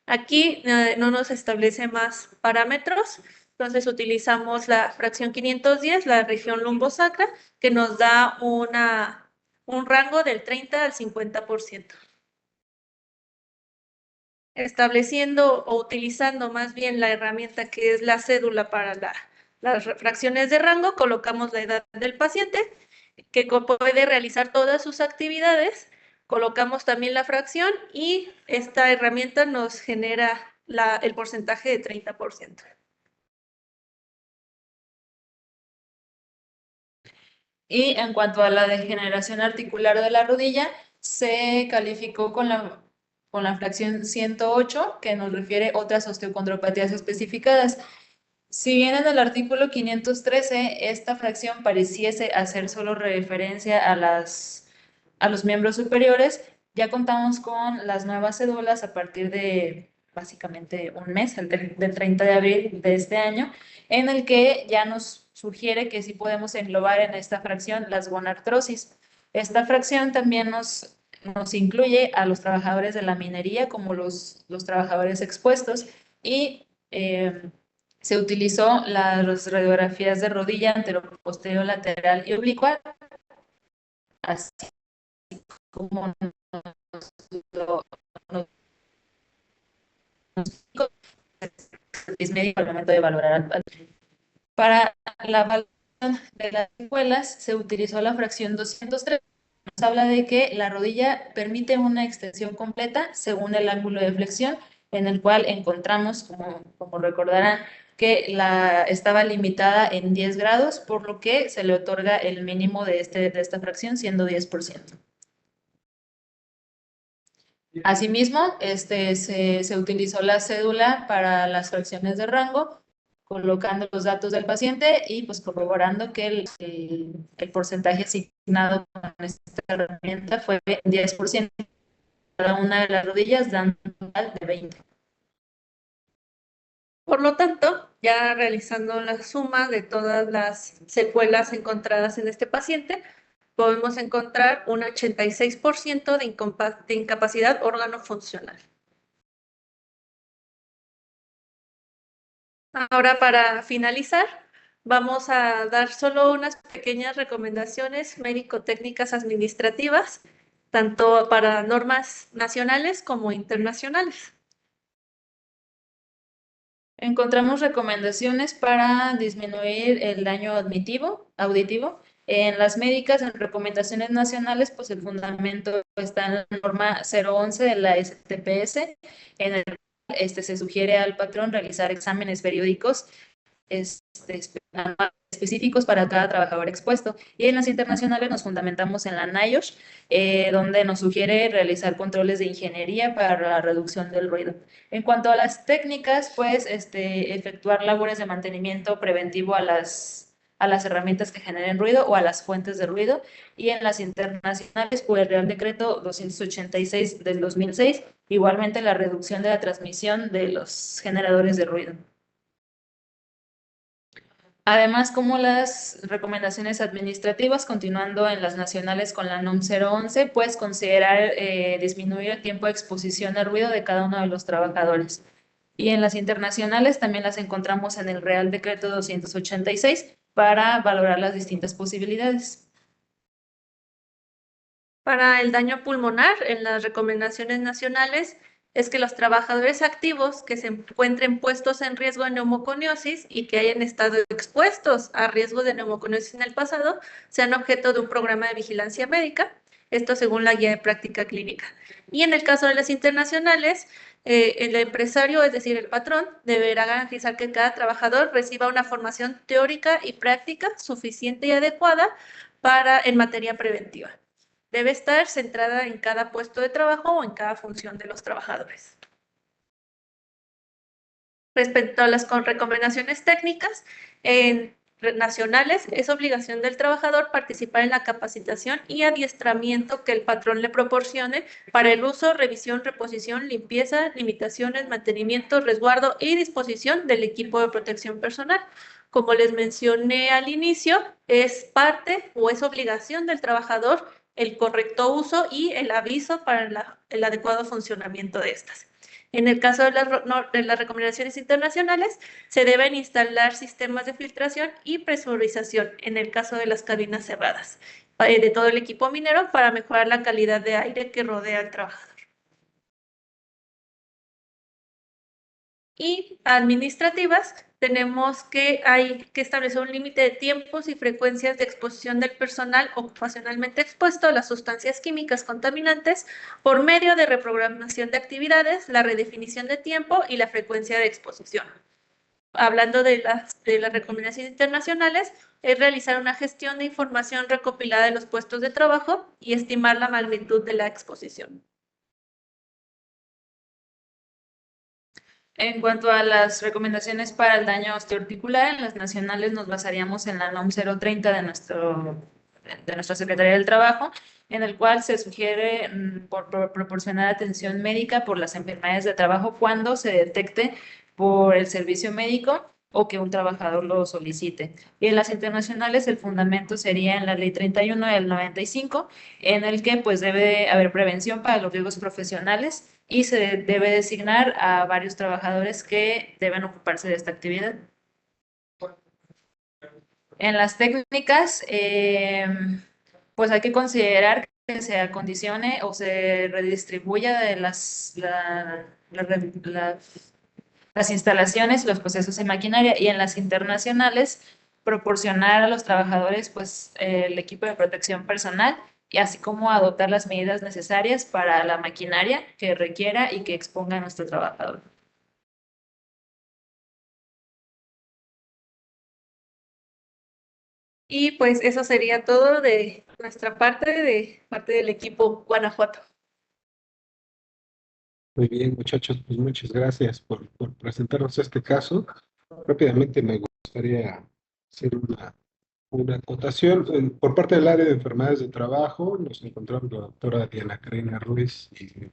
Aquí no nos establece más parámetros. Entonces utilizamos la fracción 510, la región lumbosacra, que nos da un rango del 30 al 50%. estableciendo o utilizando más bien la herramienta que es la cédula para las fracciones de rango, colocamos la edad del paciente, que puede realizar todas sus actividades, colocamos también la fracción y esta herramienta nos genera el porcentaje de 30%. Y en cuanto a la degeneración articular de la rodilla, se calificó con la fracción 108, que nos refiere otras osteocondropatías especificadas. Si bien en el artículo 513 esta fracción pareciese hacer solo referencia a los miembros superiores, ya contamos con las nuevas cédulas a partir de básicamente un mes, del 30 de abril de este año, en el que ya nos sugiere que sí podemos englobar en esta fracción las gonartrosis. Esta fracción también nos incluye a los trabajadores de la minería como los trabajadores expuestos y se utilizó las radiografías de rodilla anteroposterior, lateral y oblicua, así como es médico al momento de valorar. Para la valoración de las secuelas se utilizó la fracción 203. Nos habla de que la rodilla permite una extensión completa según el ángulo de flexión, en el cual encontramos, como recordarán, que estaba limitada en 10 grados, por lo que se le otorga el mínimo de esta fracción, siendo 10%. Asimismo, se utilizó la cédula para las fracciones de rango, colocando los datos del paciente y pues corroborando que el porcentaje asignado con esta herramienta fue 10% cada una de las rodillas, dando un total de 20. Por lo tanto, ya realizando la suma de todas las secuelas encontradas en este paciente, podemos encontrar un 86% de incapacidad órgano-funcional. Ahora, para finalizar, vamos a dar solo unas pequeñas recomendaciones médico-técnicas administrativas, tanto para normas nacionales como internacionales. Encontramos recomendaciones para disminuir el daño auditivo. En las médicas, en recomendaciones nacionales, pues el fundamento está en la norma 011 de la STPS, en el cual se sugiere al patrón realizar exámenes periódicos específicos para cada trabajador expuesto. Y en las internacionales nos fundamentamos en la NIOSH, donde nos sugiere realizar controles de ingeniería para la reducción del ruido. En cuanto a las técnicas, pues efectuar labores de mantenimiento preventivo a las herramientas que generen ruido o a las fuentes de ruido. Y en las internacionales, pues el Real Decreto 286 del 2006, igualmente la reducción de la transmisión de los generadores de ruido. Además, como las recomendaciones administrativas, continuando en las nacionales con la NOM 011, pues considerar disminuir el tiempo de exposición al ruido de cada uno de los trabajadores. Y en las internacionales también las encontramos en el Real Decreto 286 para valorar las distintas posibilidades. Para el daño pulmonar, en las recomendaciones nacionales, es que los trabajadores activos que se encuentren puestos en riesgo de neumoconiosis y que hayan estado expuestos a riesgo de neumoconiosis en el pasado sean objeto de un programa de vigilancia médica, esto según la guía de práctica clínica. Y en el caso de las internacionales, el empresario, es decir, el patrón, deberá garantizar que cada trabajador reciba una formación teórica y práctica suficiente y adecuada en materia preventiva. Debe estar centrada en cada puesto de trabajo o en cada función de los trabajadores. Respecto a las recomendaciones técnicas nacionales, es obligación del trabajador participar en la capacitación y adiestramiento que el patrón le proporcione para el uso, revisión, reposición, limpieza, limitaciones, mantenimiento, resguardo y disposición del equipo de protección personal. Como les mencioné al inicio, es parte o es obligación del trabajador el correcto uso y el aviso para el adecuado funcionamiento de estas. En el caso de las recomendaciones internacionales, se deben instalar sistemas de filtración y presurización en el caso de las cabinas cerradas de todo el equipo minero para mejorar la calidad de aire que rodea al trabajador. Y administrativas, tenemos que hay que establecer un límite de tiempos y frecuencias de exposición del personal ocupacionalmente expuesto a las sustancias químicas contaminantes por medio de reprogramación de actividades, la redefinición de tiempo y la frecuencia de exposición. Hablando de las recomendaciones internacionales, es realizar una gestión de información recopilada de los puestos de trabajo y estimar la magnitud de la exposición. En cuanto a las recomendaciones para el daño osteoarticular, en las nacionales nos basaríamos en la NOM 030 de nuestra Secretaría del Trabajo, en el cual se sugiere proporcionar atención médica por las enfermedades de trabajo cuando se detecte por el servicio médico o que un trabajador lo solicite. Y en las internacionales el fundamento sería en la Ley 31 del 95, en el que pues debe haber prevención para los riesgos profesionales y se debe designar a varios trabajadores que deben ocuparse de esta actividad. En las técnicas, pues hay que considerar que se acondicione o se redistribuya de las instalaciones, los procesos de maquinaria, y en las internacionales proporcionar a los trabajadores pues el equipo de protección personal y así como adoptar las medidas necesarias para la maquinaria que requiera y que exponga a nuestro trabajador. Y pues eso sería todo de nuestra parte, de parte del equipo Guanajuato. Muy bien, muchachos, pues muchas gracias por presentarnos este caso. Rápidamente me gustaría hacer una acotación. Por parte del área de enfermedades de trabajo, nos encontramos la doctora Diana Karina Ruiz y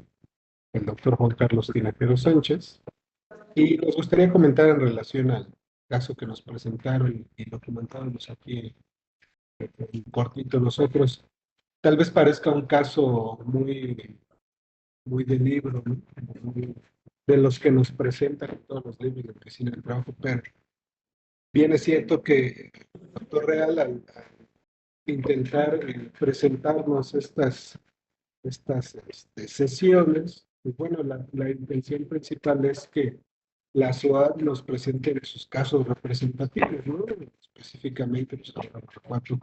el doctor Juan Carlos Tinajero Sánchez. Y nos gustaría comentar en relación al caso que nos presentaron y lo comentábamos aquí en cortito nosotros. Tal vez parezca un caso muy de libro, ¿no? Muy de los que nos presentan en todos los libros de medicina del trabajo, pero bien es cierto que el doctor Real al intentar presentarnos estas sesiones, pues bueno, la intención principal es que la SOAT nos presente sus casos representativos, ¿no? Específicamente, pues, cuatro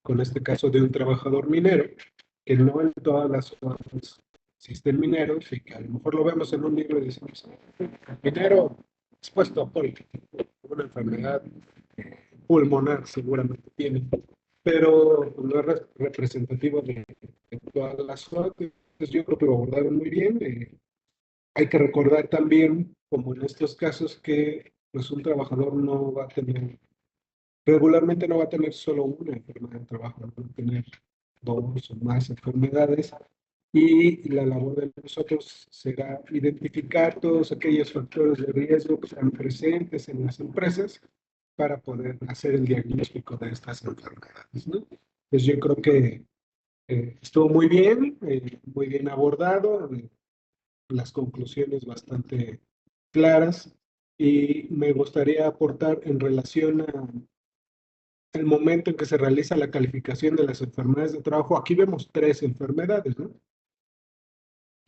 con este caso de un trabajador minero, que no en todas las SOAT existen mineros y que a lo mejor lo vemos en un libro y decimos, el minero expuesto a pólipo, una enfermedad pulmonar seguramente tiene, pero no es representativo de todas las SOAT. Entonces yo creo que lo abordaron muy bien. Hay que recordar también, como en estos casos, que pues un trabajador no va a tener, regularmente no va a tener solo una enfermedad de trabajo, va a tener dos o más enfermedades. Y la labor de nosotros será identificar todos aquellos factores de riesgo que están presentes en las empresas para poder hacer el diagnóstico de estas enfermedades, ¿no? Pues yo creo que estuvo muy bien abordado, las conclusiones bastante claras, y me gustaría aportar en relación al momento en que se realiza la calificación de las enfermedades de trabajo. Aquí vemos 3 enfermedades, ¿no?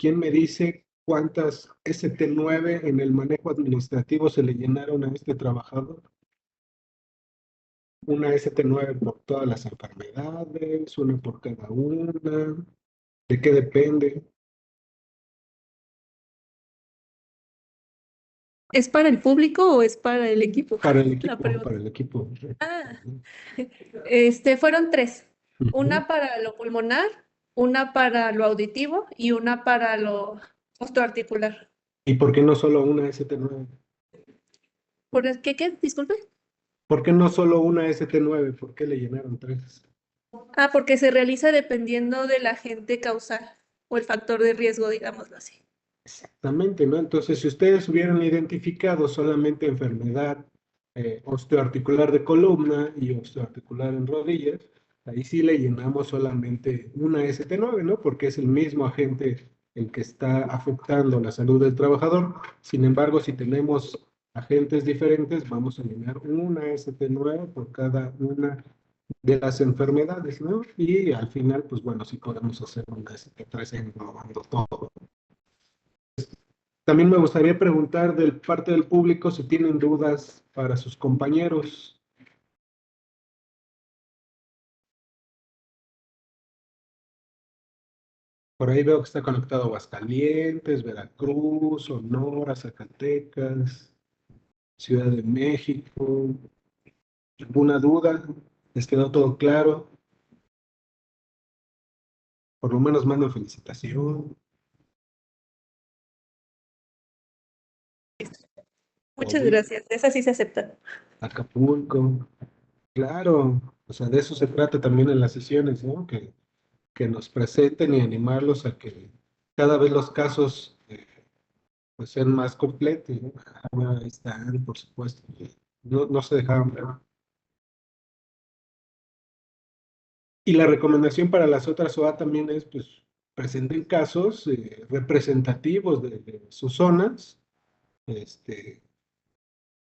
¿Quién me dice cuántas ST9 en el manejo administrativo se le llenaron a este trabajador? Una ST9 por todas las enfermedades, una por cada una. ¿De qué depende? ¿Es para el público o es para el equipo? Para el La equipo, pregunta. para el equipo. Ah, fueron 3. Una para lo pulmonar, una para lo auditivo y una para lo osteoarticular. ¿Y por qué no solo una ST9? ¿Por qué? Disculpe. ¿Por qué no solo una ST9? ¿Por qué le llenaron 3? Ah, porque se realiza dependiendo del agente causal o el factor de riesgo, digámoslo así. Exactamente, ¿no? Entonces, si ustedes hubieran identificado solamente enfermedad osteoarticular de columna y osteoarticular en rodillas, ahí sí le llenamos solamente una ST9, ¿no? Porque es el mismo agente el que está afectando la salud del trabajador. Sin embargo, si tenemos agentes diferentes, vamos a llenar una ST9 por cada una de las enfermedades, ¿no? Y al final, pues bueno, sí podemos hacer una ST3 englobando todo. También me gustaría preguntar de parte del público si tienen dudas para sus compañeros. Por ahí veo que está conectado Aguascalientes, Veracruz, Sonora, Zacatecas, Ciudad de México. ¿Alguna duda? ¿Les quedó todo claro? Por lo menos mando felicitación. Muchas Oye, gracias. Esa sí se acepta. Acapulco. Claro, o sea, de eso se trata también en las sesiones, ¿no? Que nos presenten y animarlos a que cada vez los casos pues sean más completos, ¿no? Ah, ahí están, por supuesto. No se dejaron ver. Y la recomendación para las otras OA también es, pues, presenten casos representativos de sus zonas, este,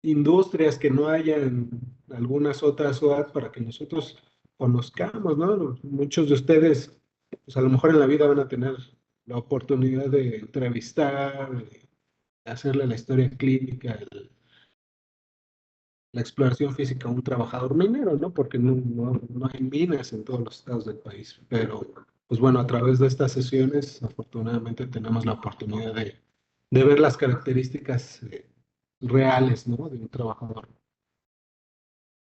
industrias que no haya en algunas otras OAT para que nosotros conozcamos, ¿no? Muchos de ustedes, pues a lo mejor en la vida van a tener la oportunidad de entrevistar, de hacerle la historia clínica, la exploración física a un trabajador minero, ¿no? Porque no hay minas en todos los estados del país. Pero, pues bueno, a través de estas sesiones, afortunadamente tenemos la oportunidad de ver las características reales, ¿no? De un trabajador.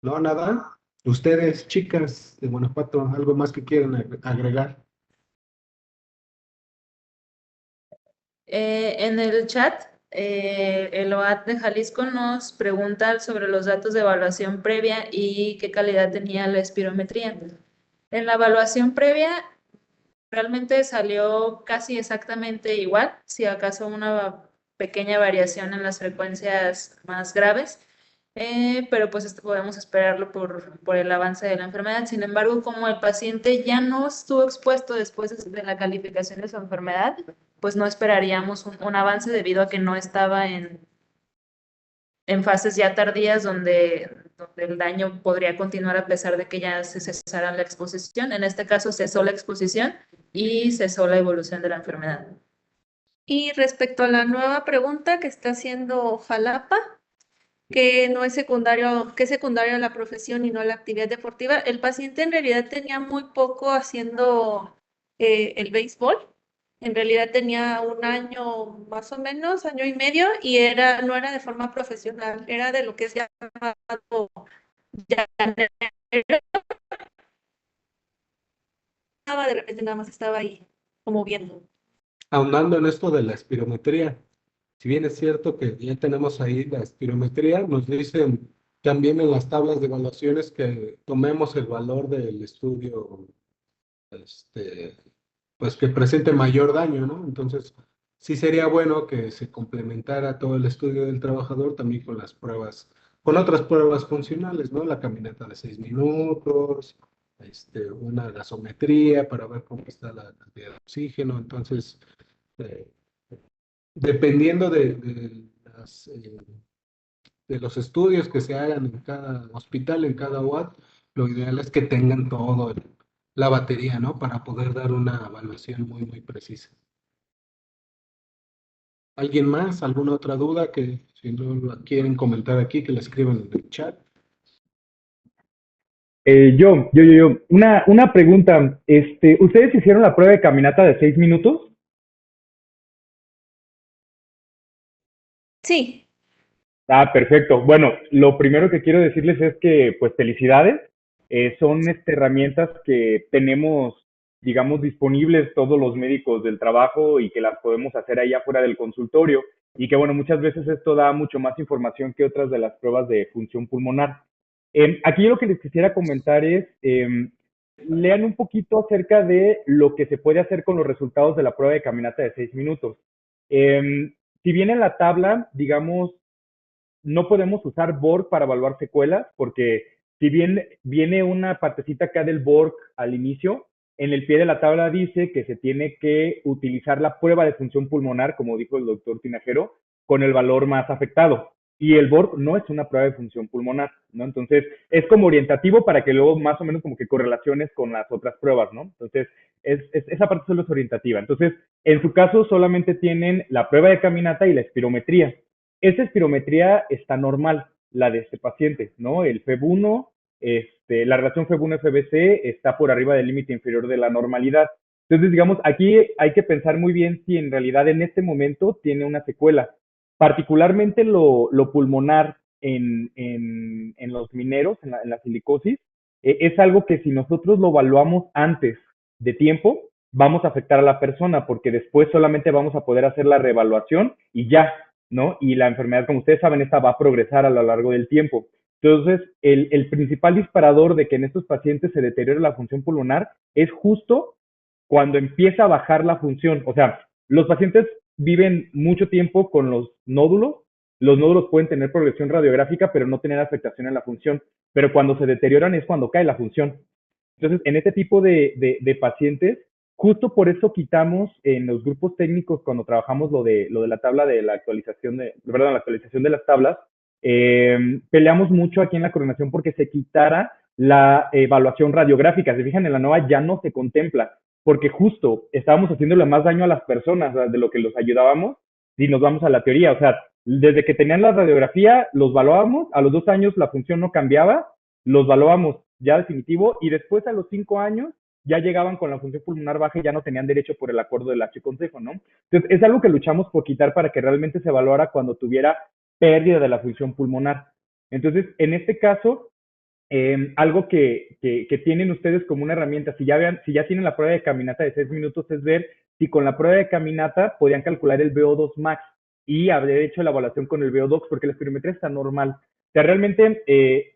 No, nada. Ustedes, chicas de Guanajuato, ¿algo más que quieran agregar? En el chat, el OAT de Jalisco nos pregunta sobre los datos de evaluación previa y qué calidad tenía la espirometría. En la evaluación previa realmente salió casi exactamente igual, si acaso una pequeña variación en las frecuencias más graves, pero pues esto podemos esperarlo por el avance de la enfermedad. Sin embargo, como el paciente ya no estuvo expuesto después de la calificación de su enfermedad, pues no esperaríamos un avance debido a que no estaba en fases ya tardías donde el daño podría continuar a pesar de que ya se cesara la exposición. En este caso cesó la exposición y cesó la evolución de la enfermedad. Y respecto a la nueva pregunta que está haciendo Jalapa, que no es secundario, que es secundario a la profesión y no a la actividad deportiva, el paciente en realidad tenía muy poco haciendo el béisbol. En realidad tenía un año más o menos, año y medio, y no era de forma profesional, era de lo que es llamado llanero. De repente nada más estaba ahí como viendo. Ahondando en esto de la espirometría, si bien es cierto que ya tenemos ahí la espirometría, nos dicen también en las tablas de evaluaciones que tomemos el valor del estudio, este, pues que presente mayor daño, ¿no? Entonces, sí sería bueno que se complementara todo el estudio del trabajador también con las pruebas, con otras pruebas funcionales, ¿no? La caminata de 6 minutos, una gasometría para ver cómo está la cantidad de oxígeno. Entonces, eh, dependiendo de los estudios que se hagan en cada hospital, en cada UAT, lo ideal es que tengan todo la batería, ¿no? Para poder dar una evaluación muy, muy precisa. ¿Alguien más? ¿Alguna otra duda que si no la quieren comentar aquí, que la escriban en el chat? Yo. Una pregunta. ¿Ustedes hicieron la prueba de caminata de 6 minutos? Sí, Ah, perfecto. Bueno, lo primero que quiero decirles es que, pues, felicidades. Son herramientas que tenemos, digamos, disponibles todos los médicos del trabajo y que las podemos hacer allá fuera del consultorio. Y que, bueno, muchas veces esto da mucho más información que otras de las pruebas de función pulmonar. Aquí lo que les quisiera comentar es, lean un poquito acerca de lo que se puede hacer con los resultados de la prueba de caminata de 6 minutos. Si bien en la tabla, digamos, no podemos usar Borg para evaluar secuelas, porque si bien viene una partecita acá del Borg al inicio, en el pie de la tabla dice que se tiene que utilizar la prueba de función pulmonar, como dijo el doctor Tinajero, con el valor más afectado. Y el BORP no es una prueba de función pulmonar, ¿no? Entonces, es como orientativo para que luego más o menos como que correlaciones con las otras pruebas, ¿no? Entonces, esa parte solo es orientativa. Entonces, en su caso solamente tienen la prueba de caminata y la espirometría. Esa espirometría está normal, la de este paciente, ¿no? El FEB1, la relación FEB1-FBC está por arriba del límite inferior de la normalidad. Entonces, digamos, aquí hay que pensar muy bien si en realidad en este momento tiene una secuela. Particularmente lo pulmonar en los mineros, en la silicosis, es algo que si nosotros lo evaluamos antes de tiempo, vamos a afectar a la persona, porque después solamente vamos a poder hacer la reevaluación y ya, ¿no? Y la enfermedad, como ustedes saben, esta va a progresar a lo largo del tiempo. Entonces, el principal disparador de que en estos pacientes se deteriore la función pulmonar es justo cuando empieza a bajar la función. O sea, los pacientes viven mucho tiempo con los nódulos. Los nódulos pueden tener progresión radiográfica, pero no tener afectación en la función. Pero cuando se deterioran es cuando cae la función. Entonces, en este tipo de pacientes, justo por eso quitamos en los grupos técnicos, cuando trabajamos lo de la tabla de la actualización la actualización de las tablas, peleamos mucho aquí en la coordinación porque se quitara la evaluación radiográfica. Se fijan, en la nueva ya no se contempla, porque justo estábamos haciéndole más daño a las personas de lo que los ayudábamos si nos vamos a la teoría. O sea, desde que tenían la radiografía, los evaluábamos, a los 2 años la función no cambiaba, los evaluábamos ya definitivo, y después a los 5 años ya llegaban con la función pulmonar baja y ya no tenían derecho por el acuerdo del H-Consejo, ¿no? Entonces, es algo que luchamos por quitar para que realmente se evaluara cuando tuviera pérdida de la función pulmonar. Entonces, en este caso, algo que tienen ustedes como una herramienta, si ya tienen la prueba de caminata de 6 minutos, es ver si con la prueba de caminata podían calcular el VO2 max y haber hecho la evaluación con el VO2, porque la espirometría está normal. O sea, realmente,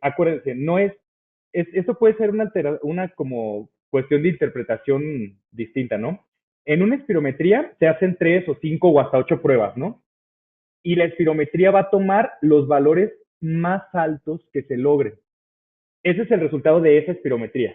acuérdense, no esto puede ser una como cuestión de interpretación distinta, ¿no? En una espirometría se hacen 3 o 5 o hasta 8 pruebas, ¿no? Y la espirometría va a tomar los valores más altos que se logren. Ese es el resultado de esa espirometría.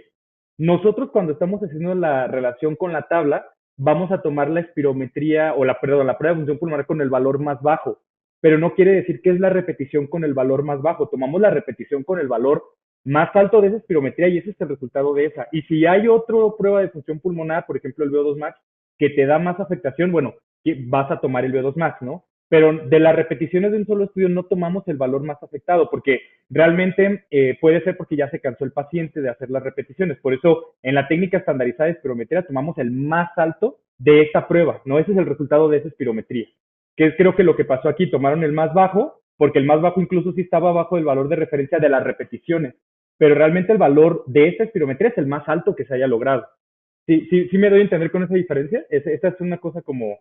Nosotros, cuando estamos haciendo la relación con la tabla, vamos a tomar la espirometría o la prueba de función pulmonar con el valor más bajo, pero no quiere decir que es la repetición con el valor más bajo. Tomamos la repetición con el valor más alto de esa espirometría y ese es el resultado de esa. Y si hay otra prueba de función pulmonar, por ejemplo el VO2 max, que te da más afectación, bueno, vas a tomar el VO2 max, ¿no? Pero de las repeticiones de un solo estudio no tomamos el valor más afectado, porque realmente puede ser porque ya se cansó el paciente de hacer las repeticiones. Por eso, en la técnica estandarizada de espirometría tomamos el más alto de esta prueba, ¿no? Ese es el resultado de esa espirometría, que es creo que lo que pasó aquí, tomaron el más bajo, porque el más bajo incluso sí estaba bajo el valor de referencia de las repeticiones, pero realmente el valor de esta espirometría es el más alto que se haya logrado. ¿Sí me doy a entender con esa diferencia? Esa es una cosa como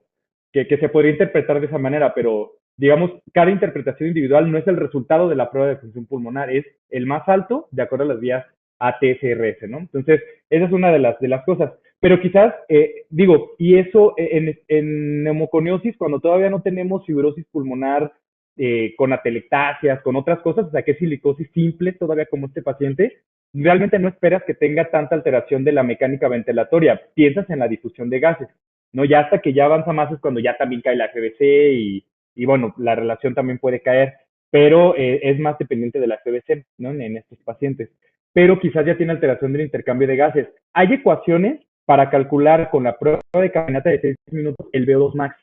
que se podría interpretar de esa manera, pero digamos, cada interpretación individual no es el resultado de la prueba de función pulmonar, es el más alto de acuerdo a las vías ATSRS, ¿no? Entonces, esa es una de las cosas. Pero quizás, y eso en neumoconiosis, cuando todavía no tenemos fibrosis pulmonar con atelectasias, con otras cosas, o sea, que es silicosis simple todavía como este paciente, realmente no esperas que tenga tanta alteración de la mecánica ventilatoria, piensas en la difusión de gases, ¿no? Ya hasta que ya avanza más es cuando ya también cae la FBC y bueno, la relación también puede caer, pero es más dependiente de la FBC, ¿no? En estos pacientes. Pero quizás ya tiene alteración del intercambio de gases. Hay ecuaciones para calcular con la prueba de caminata de 6 minutos el VO2 max,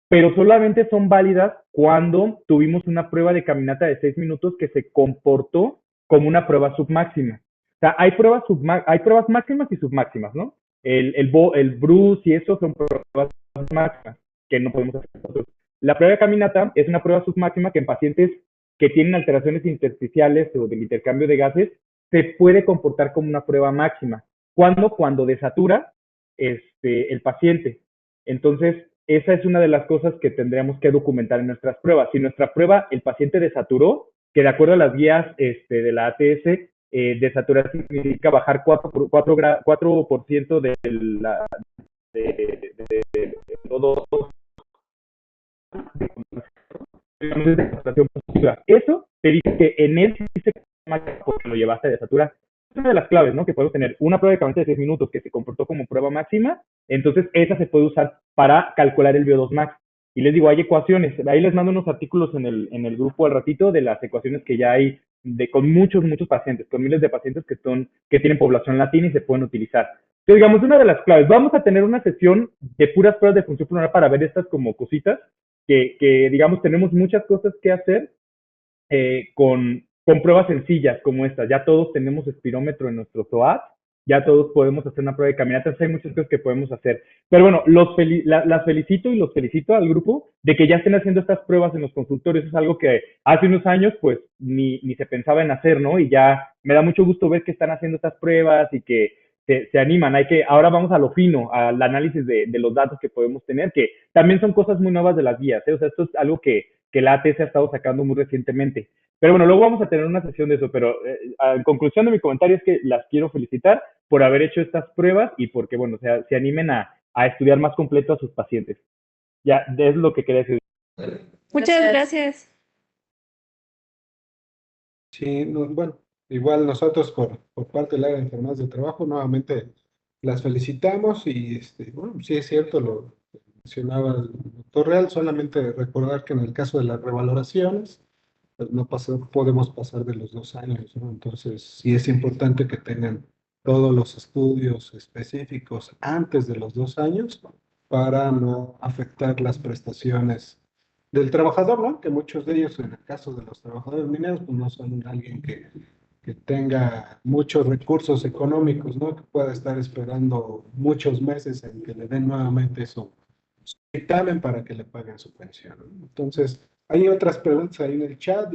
pero solamente son válidas cuando tuvimos una prueba de caminata de 6 minutos que se comportó como una prueba submáxima. O sea, hay pruebas máximas y submáximas, ¿no? El Bruce y eso son pruebas máximas que no podemos hacer nosotros. La prueba de caminata es una prueba submáxima que en pacientes que tienen alteraciones intersticiales o del intercambio de gases se puede comportar como una prueba máxima. ¿Cuándo? Cuando desatura el paciente. Entonces, esa es una de las cosas que tendríamos que documentar en nuestras pruebas. Si nuestra prueba el paciente desaturó, que de acuerdo a las guías de la ATS, desaturar significa bajar 4% de la todo de concentración positiva. Eso te dice que en él sí se porque lo llevaste a desaturar. Es una de las claves, ¿no? Que podemos tener una prueba de caminata de 6 minutos que se comportó como prueba máxima, entonces esa se puede usar para calcular el VO2 max. Y les digo, hay ecuaciones, ahí les mando unos artículos en el grupo al ratito de las ecuaciones que ya hay con muchos pacientes, con miles de pacientes que tienen población latina y se pueden utilizar. Entonces, digamos, una de las claves, vamos a tener una sesión de puras pruebas de función pulmonar para ver estas como cositas, digamos, tenemos muchas cosas que hacer con pruebas sencillas como estas. Ya todos tenemos espirómetro en nuestro SOAT, ya todos podemos hacer una prueba de caminata, entonces hay muchas cosas que podemos hacer. Pero bueno, las felicito y los felicito al grupo de que ya estén haciendo estas pruebas en los consultorios. Es algo que hace unos años pues ni se pensaba en hacer, ¿no? Y ya me da mucho gusto ver que están haciendo estas pruebas y que se animan. Ahora vamos a lo fino, al análisis de los datos que podemos tener, que también son cosas muy nuevas de las guías, ¿eh? O sea, esto es algo que la ATS ha estado sacando muy recientemente. Pero bueno, luego vamos a tener una sesión de eso, pero en conclusión de mi comentario es que las quiero felicitar por haber hecho estas pruebas y porque, bueno, se animen a estudiar más completo a sus pacientes. Ya, es lo que quería decir. Muchas gracias. Sí, bueno, igual nosotros por parte del área de enfermedades de trabajo, nuevamente las felicitamos y bueno, sí es cierto, lo mencionaba el doctor Real, solamente recordar que en el caso de las revaloraciones, pues no podemos pasar de los 2 años, ¿no? Entonces, sí es importante que tengan todos los estudios específicos antes de los 2 años para no afectar las prestaciones del trabajador, ¿no? Que muchos de ellos, en el caso de los trabajadores mineros, pues no son alguien que tenga muchos recursos económicos, ¿no? Que pueda estar esperando muchos meses en que le den nuevamente su dictamen para que le paguen su pensión, ¿no? Entonces, hay otras preguntas ahí en el chat,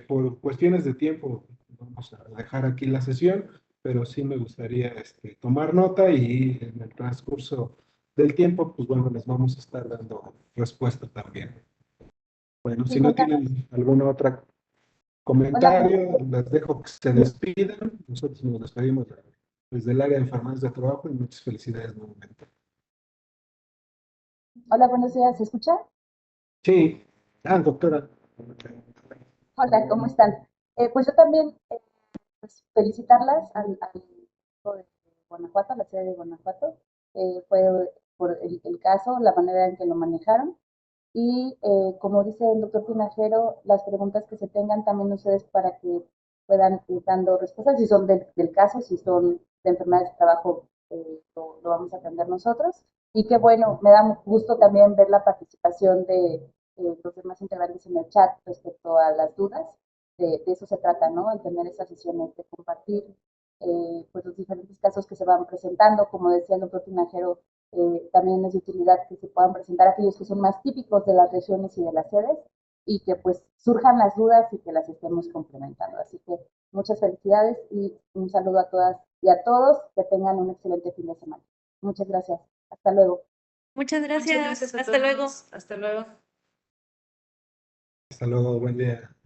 por cuestiones de tiempo, vamos a dejar aquí la sesión, pero sí me gustaría tomar nota y en el transcurso del tiempo, pues bueno, les vamos a estar dando respuesta también. Bueno, si no tienen algún otro comentario, les dejo que se despidan. Nosotros nos despedimos desde el área de enfermedades de trabajo y muchas felicidades nuevamente. Hola, buenos días, ¿se escucha? Sí, doctora. Hola, ¿cómo están? Pues yo también pues felicitarlas al equipo de Guanajuato, a la sede de Guanajuato. Fue por el caso, la manera en que lo manejaron. Y como dice el doctor Tinajero, las preguntas que se tengan también ustedes para que puedan ir dando respuestas, si son del caso, si son de enfermedades de trabajo, lo vamos a atender nosotros. Y qué bueno, me da gusto también ver la participación de los demás integrantes en el chat respecto a las dudas. De eso se trata, ¿no? El tener esas sesiones de compartir pues los diferentes casos que se van presentando. Como decía el doctor Tinajero, también es de utilidad que se puedan presentar aquellos que son más típicos de las regiones y de las sedes y que pues surjan las dudas y que las estemos complementando. Así que muchas felicidades y un saludo a todas y a todos, que tengan un excelente fin de semana. Muchas gracias. Hasta luego. Muchas gracias. Muchas gracias a Hasta luego. todos. Hasta luego. Hasta luego, buen día.